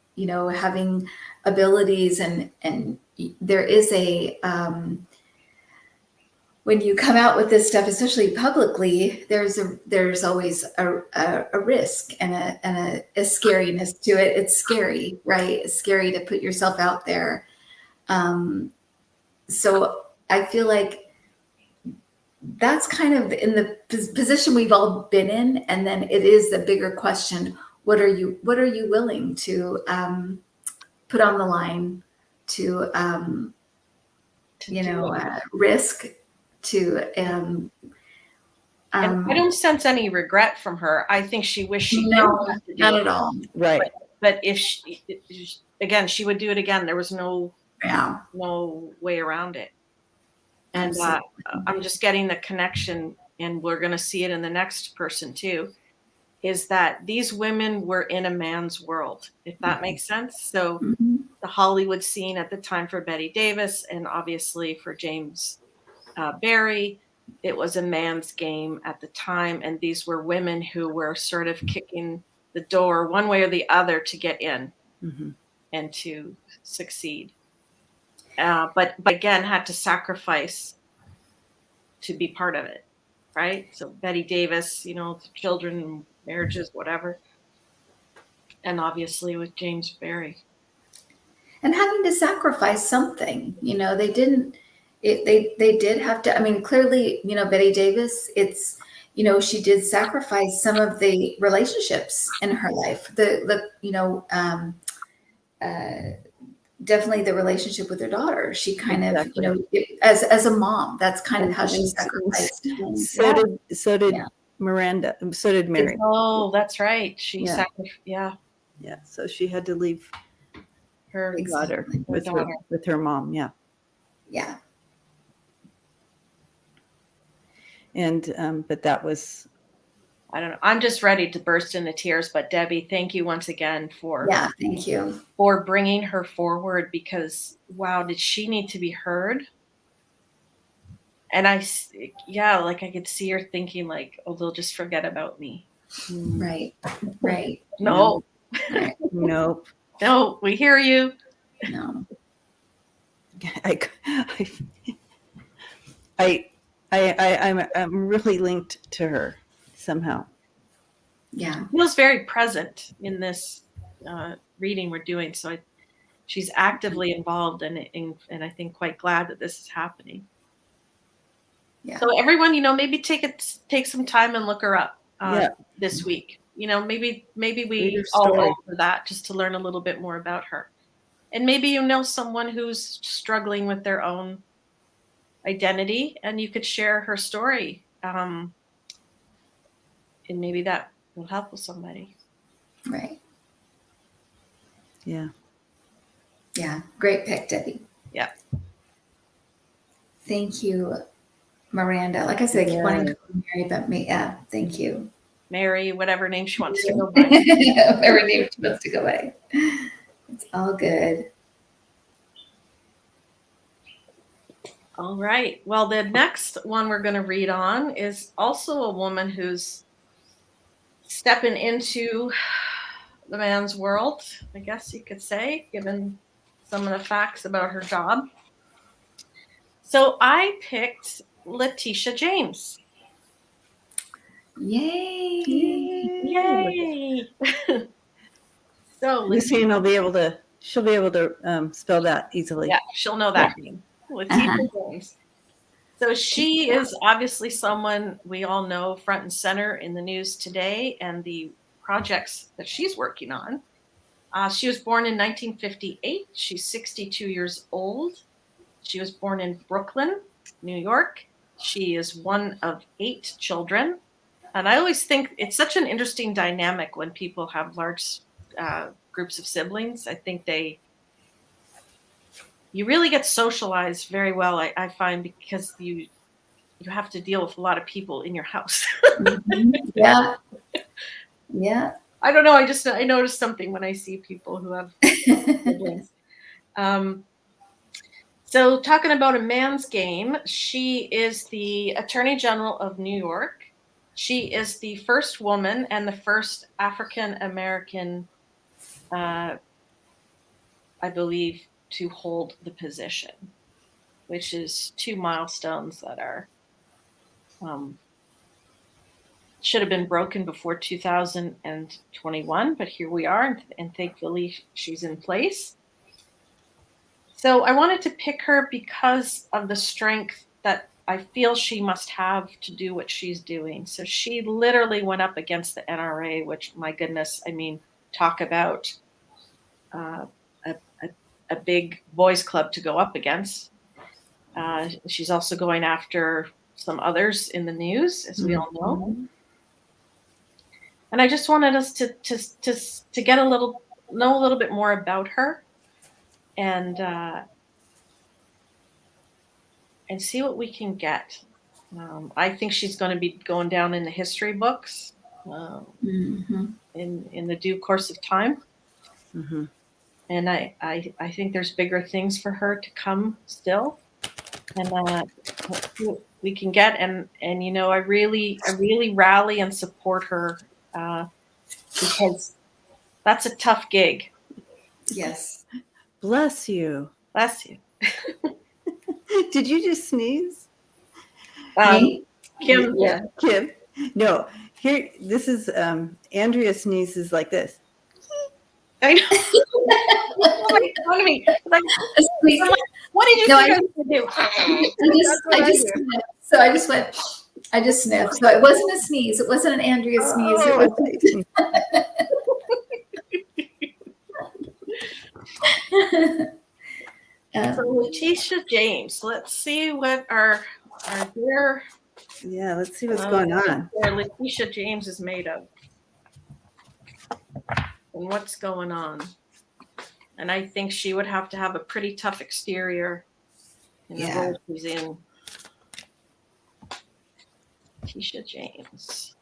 having abilities and there is a when you come out with this stuff, especially publicly, there's always a risk and a scariness to it. It's scary, right? It's scary to put yourself out there. so I feel like that's kind of in the position we've all been in. And then it is the bigger question. What are you willing to put on the line to risk to and I don't sense any regret from her. I think she wished she no, didn't have to do not it. at all. Right. But if she would do it again. There was no way around it. And I'm just getting the connection, and we're going to see it in the next person too, is that these women were in a man's world, if that makes sense. So the Hollywood scene at the time for Bette Davis, and obviously for James Barry, it was a man's game at the time. And these were women who were sort of kicking the door one way or the other to get in and to succeed. But again, had to sacrifice to be part of it, right? So Bette Davis, children, marriages, whatever. And obviously with James Barry. And having to sacrifice something, they did have to, I mean, clearly, Bette Davis, it's, she did sacrifice some of the relationships in her life. Definitely the relationship with her daughter. She kind of, as a mom, that's kind of how she sacrificed. So did Miranda. So did Mary. Oh, that's right. She sacrificed. Yeah. So she had to leave her daughter with her mom. Yeah. And but that was, I don't know. I'm just ready to burst into tears. But Debbie, thank you once again thank you for bringing her forward, because wow, did she need to be heard? And I could see her thinking like, oh, they'll just forget about me. Right. No. Nope. No, we hear you. No. I'm really linked to her somehow. Yeah. She feels very present in this reading we're doing. So she's actively involved and I think quite glad that this is happening. Yeah. So everyone, maybe take some time and look her up this week. Maybe we all hope for that, just to learn a little bit more about her. And maybe someone who's struggling with their own identity, and you could share her story. And maybe that will help with somebody. Right. Yeah. Yeah. Great pick, Debbie. Yeah. Thank you, Miranda. Like I said, I keep wanting to call Mary, but thank you. Mary, whatever name she wants to go by. Whatever name she wants to go by. It's all good. All right. Well, the next one we're going to read on is also a woman who's stepping into the man's world, I guess you could say, given some of the facts about her job. So I picked Leticia James. Yay! So Lucian she'll be able to spell that easily. Yeah, she'll know that name. Leticia James. So she is obviously someone we all know front and center in the news today and the projects that she's working on. She was born in 1958. She's 62 years old. She was born in Brooklyn, New York. She is one of 8 children. And I always think it's such an interesting dynamic when people have large groups of siblings. I think you really get socialized very well, I find, because you have to deal with a lot of people in your house. Yeah. I don't know. I noticed something when I see people who have siblings. So talking about a man's game, she is the Attorney General of New York. She is the first woman and the first African American, I believe, to hold the position, which is 2 milestones that are should have been broken before 2021, but here we are, and thankfully she's in place. So I wanted to pick her because of the strength that I feel she must have to do what she's doing. So she literally went up against the NRA, which, my goodness, I mean, talk about uh, a, a, a big boys club to go up against. She's also going after some others in the news, as we all know. Mhm. And I just wanted us to get know a little bit more about her, and see what we can get. I think she's going to be going down in the history books Mhm. in the due course of time. Mm-hmm. And I think there's bigger things for her to come still. And let's see what we can get. And I really rally and support her because that's a tough gig. Yes. Bless you. Bless you. Did you just sneeze? Me? Kim, Yeah, Kim. No, here, this is Andrea sneezes like this. I know. People make fun of me. Like, A squeak. I'm like, what did you No, think I I was going to do? I just sniffed. So I just went, I just sniffed. So it wasn't a sneeze. It wasn't an Andrea sneeze. It was. So Leticia James. Let's see what our dear Yeah, let's see what's going on. Leticia James is made of, and what's going on. And I think she would have to have a pretty tough exterior in the role she's in. Leticia James.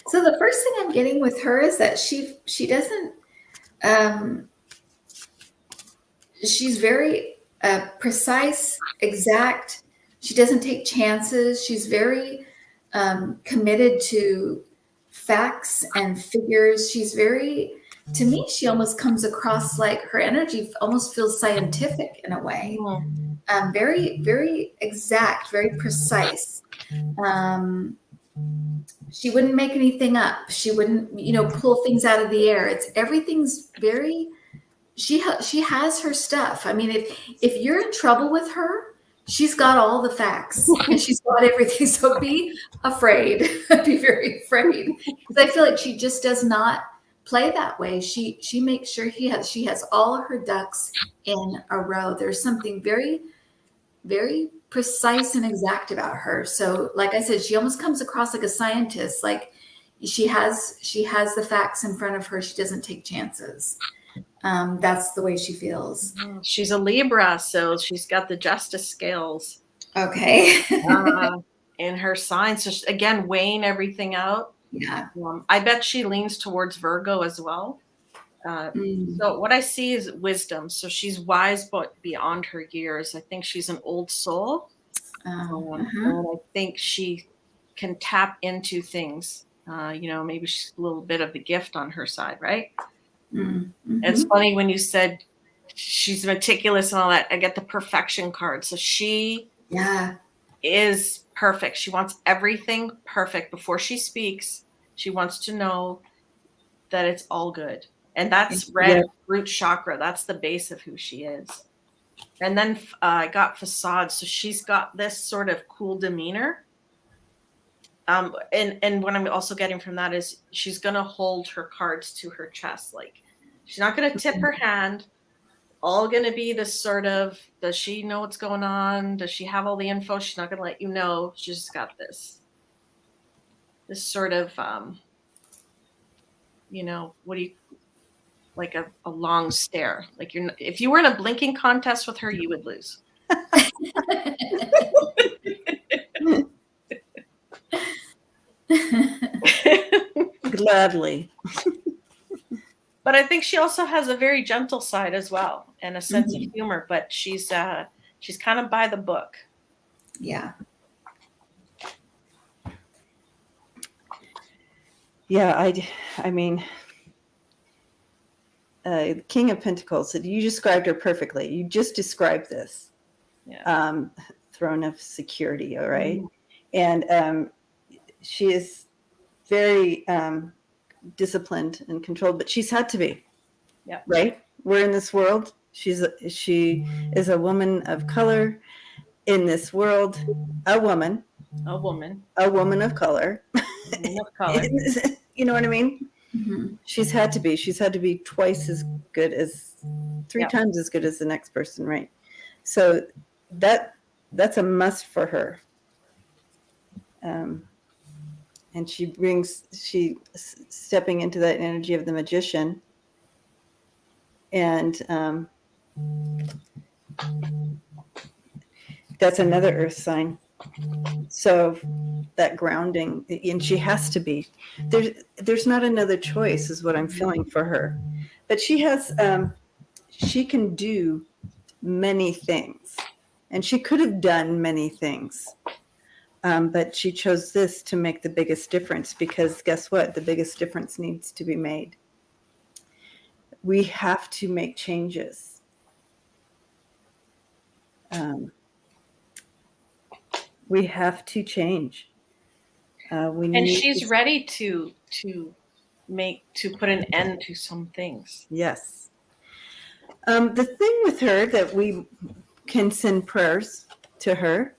So the first thing I'm getting with her is that she doesn't. She's very precise, exact. She doesn't take chances. She's very committed to facts and figures. She's very, to me, she almost comes across like her energy almost feels scientific in a way. Very, very exact, very precise. She wouldn't make anything up. She wouldn't, pull things out of the air. Everything's very. She has her stuff. I mean, if you're in trouble with her, she's got all the facts and she's got everything. So be afraid. Be very afraid, because I feel like she just does not play that way. She makes sure she has all of her ducks in a row. There's something very, very precise and exact about her. So, like I said, she almost comes across like a scientist. Like she has the facts in front of her. She doesn't take chances. That's the way she feels. She's a Libra, so she's got the justice scales. Okay. In her sign. So again, weighing everything out. Yeah. I bet she leans towards Virgo as well. So what I see is wisdom. So she's wise, but beyond her years. I think she's an old soul. And I think she can tap into things. Maybe she's a little bit of the gift on her side, right? It's funny when you said she's meticulous and all that. I get the perfection card. So she is perfect. She wants everything perfect before she speaks. She wants to know that it's all good. And that's red root chakra. That's the base of who she is. And then I got facade. So she's got this sort of cool demeanor. And what I'm also getting from that is she's going to hold her cards to her chest. Like, she's not going to tip her hand. All going to be this sort of, does she know what's going on? Does she have all the info? She's not going to let you know. She's just got this sort of, what do you, like a long stare. Like if you were in a blinking contest with her, you would lose. Gladly. But I think she also has a very gentle side as well, and a sense of humor, but she's kind of by the book. Yeah. Yeah, I mean, King of Pentacles, you described her perfectly. You just described this. Yeah. Throne of security, all right? And she is very disciplined and controlled, but she's had to be. Yeah. Right? We're in this world. She is a woman of color in this world, a woman A woman. of color. Woman of color. You know what I mean? Mm-hmm. She's had to be. She's had to be twice as good as, three Yep. times as good as the next person, right? So that's a must for her. And she stepping into that energy of the magician. And that's another earth sign. So that grounding, and she has to be. There's not another choice, is what I'm feeling for her. But she has, she can do many things, and she could have done many things. But she chose this to make the biggest difference, because guess what? The biggest difference needs to be made. We have to make changes. We have to change. And she's ready to put an end to some things. Yes. The thing with her that we can send prayers to her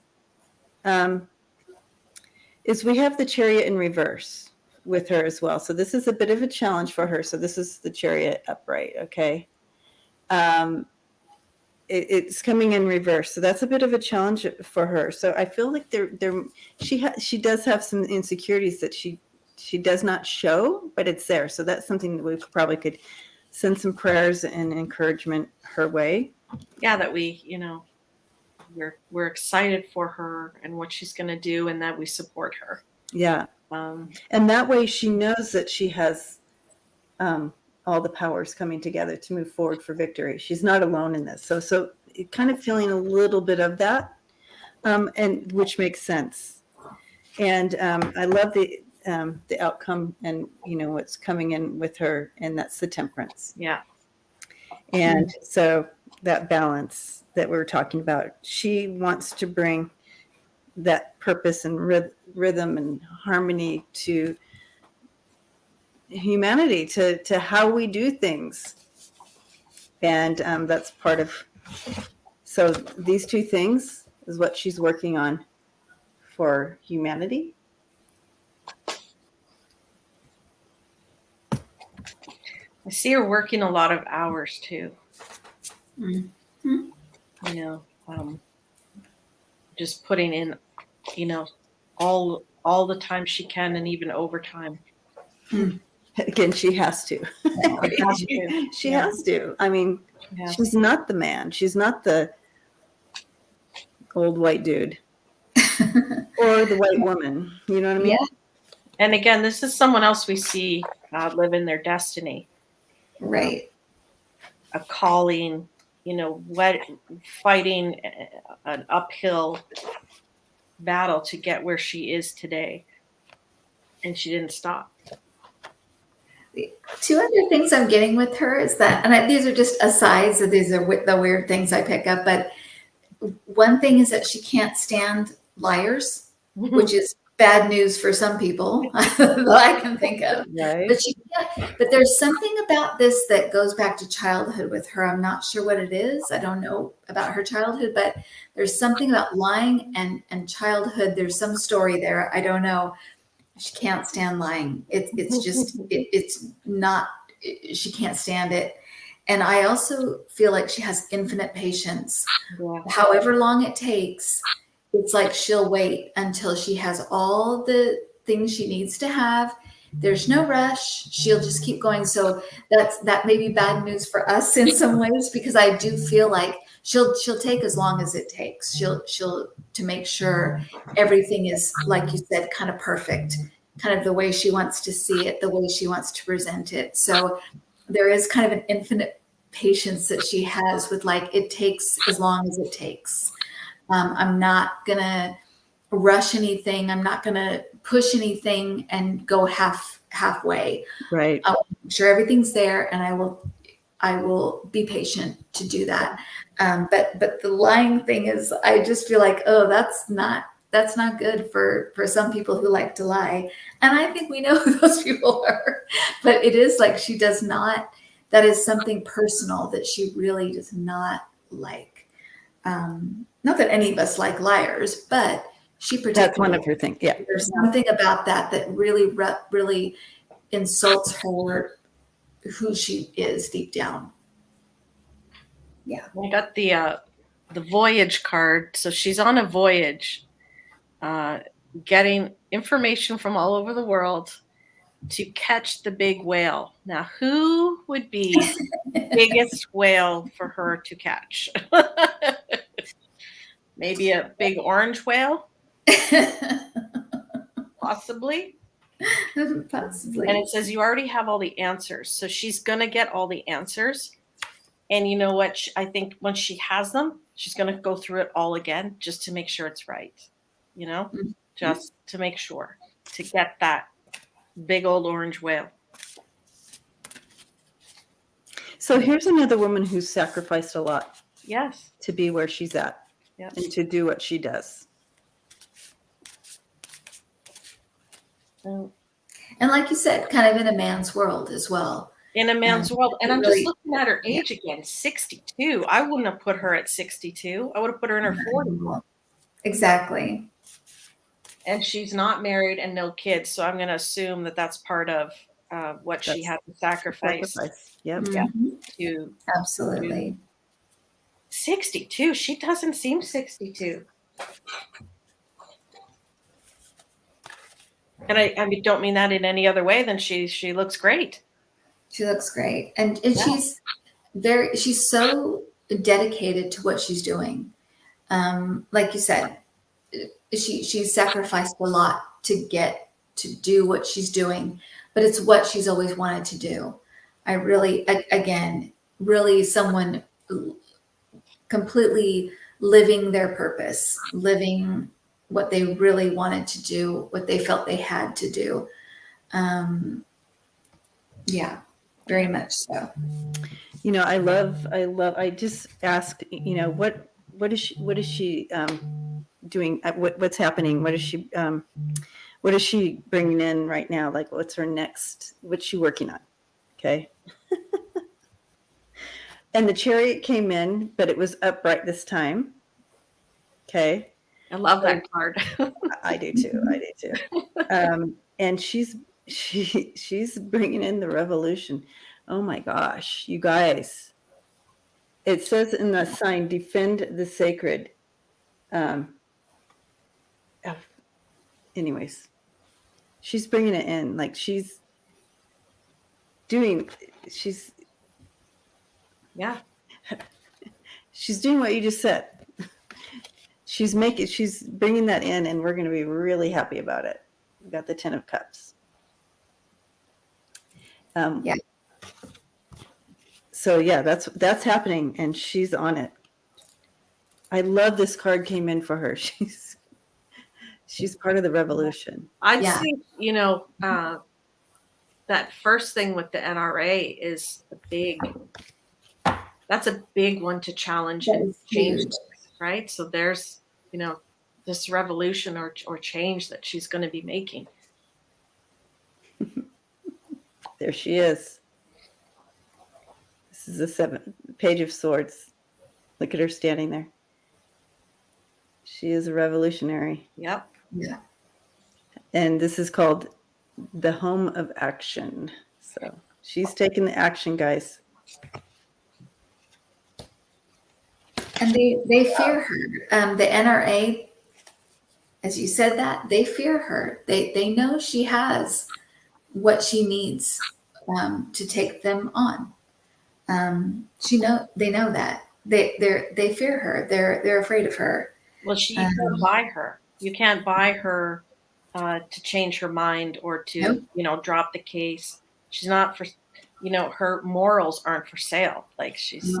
is we have the Chariot in reverse with her as well. So this is a bit of a challenge for her. So this is the Chariot upright, okay? It's coming in reverse, so that's a bit of a challenge for her. So I feel like she does have some insecurities that she does not show, but it's there. So that's something that we probably could send some prayers and encouragement her way. Yeah, that we're excited for her and what she's going to do, and that we support her. Yeah, and that way she knows that she has all the powers coming together to move forward for victory. She's not alone in this. So kind of feeling a little bit of that, and which makes sense. And I love the outcome, and what's coming in with her, and that's the Temperance. Yeah. And so that balance that we were talking about, she wants to bring that purpose and rhythm and harmony to humanity, to how we do things. And that's part of, so these two things is what she's working on for humanity. I see her working a lot of hours too. Mm-hmm. Just putting in, all the time she can, and even overtime. Again, she has to. She has to. I mean, she's not the man. She's not the old white dude or the white woman. You know what I mean? Yeah. And again, this is someone else we see live in their destiny. Right. A calling, fighting an uphill battle to get where she is today. And she didn't stop. Two other things I'm getting with her is that, and these are just asides, so these are the weird things I pick up, but one thing is that she can't stand liars, which is bad news for some people that I can think of. Right. But there's something about this that goes back to childhood with her. I'm not sure what it is. I don't know about her childhood, but there's something about lying and childhood. There's some story there. I don't know. She can't stand lying. It's just, it's not, she can't stand it. And I also feel like she has infinite patience. Yeah. However long it takes, it's like she'll wait until she has all the things she needs to have. There's no rush. She'll just keep going. So that may be bad news for us in some ways, because I do feel like she'll take as long as it takes. She'll to make sure everything is, like you said, kind of perfect, kind of the way she wants to see it, the way she wants to present it. So there is kind of an infinite patience that she has with, like, it takes as long as it takes. I'm not going to rush anything. I'm not going to push anything and go halfway. Right. I'll make sure everything's there, and I will be patient to do that. But the lying thing is, I just feel like, oh, that's not that's not good for some people who like to lie. And I think we know who those people are. But it is like she does not, that is something personal that she really does not like. Not that any of us like liars, but she particularly. That's one of her things. Yeah. There's something about that really insults her, who she is deep down. Yeah. I got the voyage card. So she's on a voyage, getting information from all over the world to catch the big whale. Now, who would be the biggest whale for her to catch? Maybe a big orange whale? Possibly. Possibly. And it says you already have all the answers. So she's going to get all the answers. And you know what? I think once she has them, she's going to go through it all again just to make sure it's right. You know, just to make sure to get that big old orange whale. So here's another woman who's sacrificed a lot. Yes. To be where she's at. Yes. And to do what she does. And like you said, kind of in a man's world as well. In a man's world. And I'm just looking at her age again, 62. I wouldn't have put her at 62. I would have put her in her 40s. Exactly. And she's not married and no kids. So I'm going to assume that that's part of what she had to sacrifice. Yep. Yeah. To Absolutely. 62. She doesn't seem 62. And I don't mean that in any other way than she looks great. She looks great. And she's so dedicated to what she's doing. Like you said, she sacrificed a lot to get to do what she's doing, but it's what she's always wanted to do. I really, again, really someone completely living their purpose, living what they really wanted to do, what they felt they had to do. Yeah, very much so. You know, I just asked, you know, what is she doing? What's happening? What is she bringing in right now? Like, what's her next? What's she working on? Okay. And the chariot came in, but it was upright this time. Okay. I love that card. I do too. And she's bringing in the revolution. Oh my gosh, you guys. It says in the sign, defend the sacred. Anyways, she's bringing it in. Like she's doing what you just said. She's bringing that in, and we're going to be really happy about it. We got the 10 of Cups. So yeah, that's happening, and she's on it. I love this card came in for her. She's part of the revolution. I'd say, you know, that first thing with the NRA is that's a big one to challenge and change, right? So there's, you know, this revolution or change that she's going to be making. There she is. This is the 7th Page of Swords. Look at her standing there. She is a revolutionary. Yep. Yeah. And this is called the Home of Action. So she's taking the action, guys. And they fear her. The NRA, as you said that, they fear her. They know she has what she needs to take them on. They know that. They fear her. They're afraid of her. Well, you can't buy her. You can't buy her to change her mind or to, you know, drop the case. She's not for, you know, her morals aren't for sale. Like she's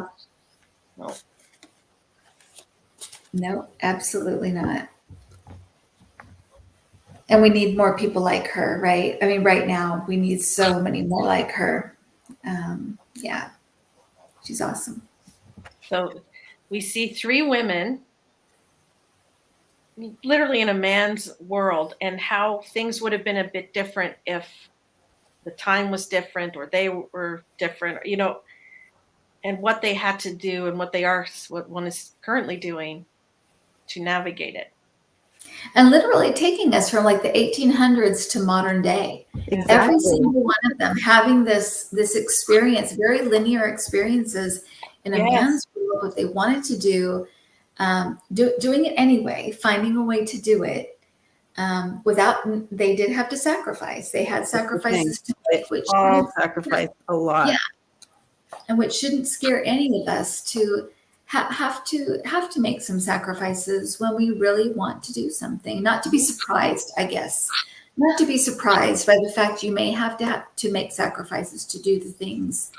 No, absolutely not. And we need more people like her, right? I mean, right now we need so many more like her. Yeah, she's awesome. So we see 3 women literally in a man's world, and how things would have been a bit different if the time was different or they were different, and what they had to do and what one is currently doing to navigate it. And literally taking us from like the 1800s to modern day. Exactly. Every single one of them having this experience, very linear experiences in a man's world, what they wanted to do, doing it anyway, finding a way to do it without. They did have to sacrifice. They had sacrifices to make, which all sacrifice a lot. Yeah, and which shouldn't scare any of us to have to make some sacrifices when we really want to do something. Not to be surprised, I guess. Not to be surprised by the fact you may have to make sacrifices to do the things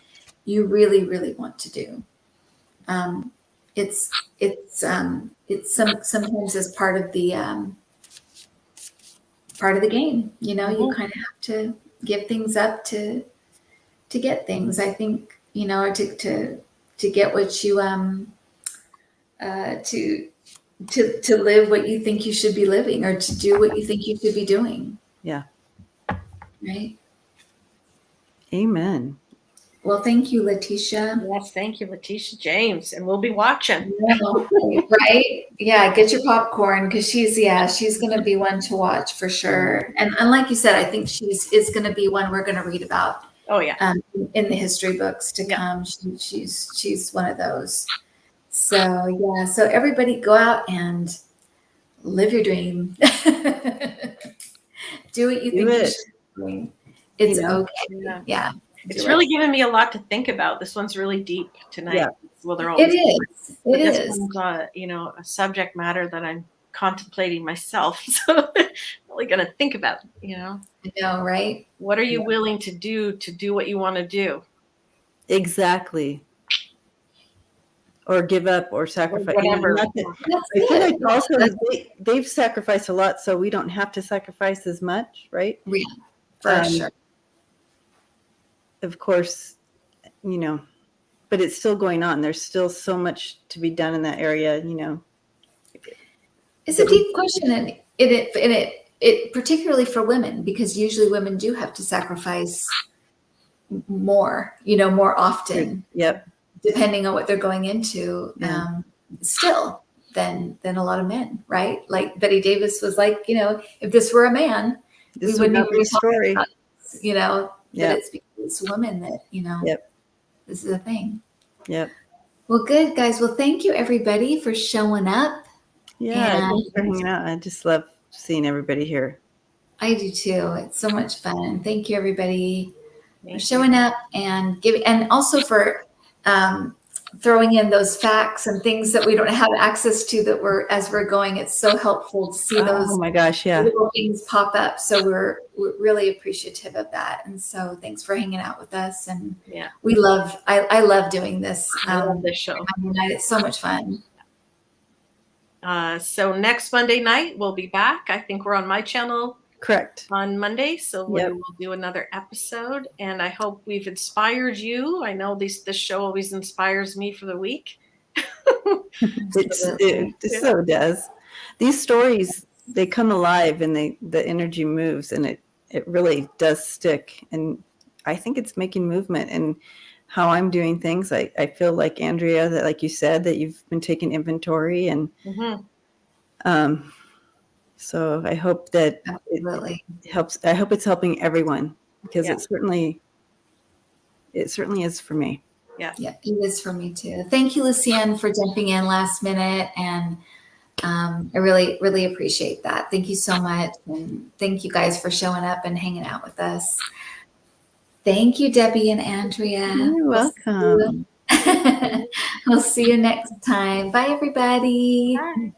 you really, really want to do. It's sometimes as part of the game. You kind of have to give things up to get things. I think or to get what you to live what you think you should be living, or to do what you think you should be doing. Yeah. Right. Amen. Well, thank you, Leticia. Yes, thank you, Leticia James, and we'll be watching. Right? Yeah, get your popcorn, because she's going to be one to watch for sure. And like you said, I think is going to be one we're going to read about. Oh yeah. In the history books to come. She's one of those. So yeah. So everybody go out and live your dream. Do what you think you should be doing. It's okay. Yeah. It's really given me a lot to think about. This one's really deep tonight. Yeah. Well, they're all. It is. This one's, a subject matter that I'm contemplating myself. So I'm really going to think about, I know, right? What are you willing to do what you want to do? Exactly. Or give up or sacrifice. Or whatever. I feel like also they've sacrificed a lot, so we don't have to sacrifice as much, right? Yeah, for sure. Of course, but it's still going on. There's still so much to be done in that area, It's a deep question, and it particularly for women, because usually women do have to sacrifice more, more often. Yep. Depending on what they're going into, still than a lot of men, right? Like Bette Davis was like, if this were a man, This we wouldn't even be story. about this, but it's because it's women that, Yep. This is a thing. Yep. Well, good, guys. Well, thank you, everybody, for showing up. Yeah, thanks for hanging out. I just love seeing everybody here. I do too. It's so much fun. Thank you, everybody, for showing up and also for throwing in those facts and things that we don't have access to as we're going. It's so helpful to see those. Oh my gosh, yeah. Little things pop up. So we're really appreciative of that. And so thanks for hanging out with us. And I love doing this. I love this show. It's so much fun. So next Monday night we'll be back. I think we're on my channel. Correct. On Monday, so we will do another episode, and I hope we've inspired you. I know this show always inspires me for the week. It so does. These stories, they come alive, and the energy moves, and it really does stick. And I think it's making movement. And how I'm doing things, I feel like, Andrea, that like you said, that you've been taking inventory, and so I hope that it helps. I hope it's helping everyone, because it certainly is for me. Yeah, it is for me too. Thank you, Lucienne, for jumping in last minute, and I really, really appreciate that. Thank you so much, and thank you guys for showing up and hanging out with us. Thank you, Debbie and Andrea. You're welcome. We'll see you next time. Bye, everybody. Bye.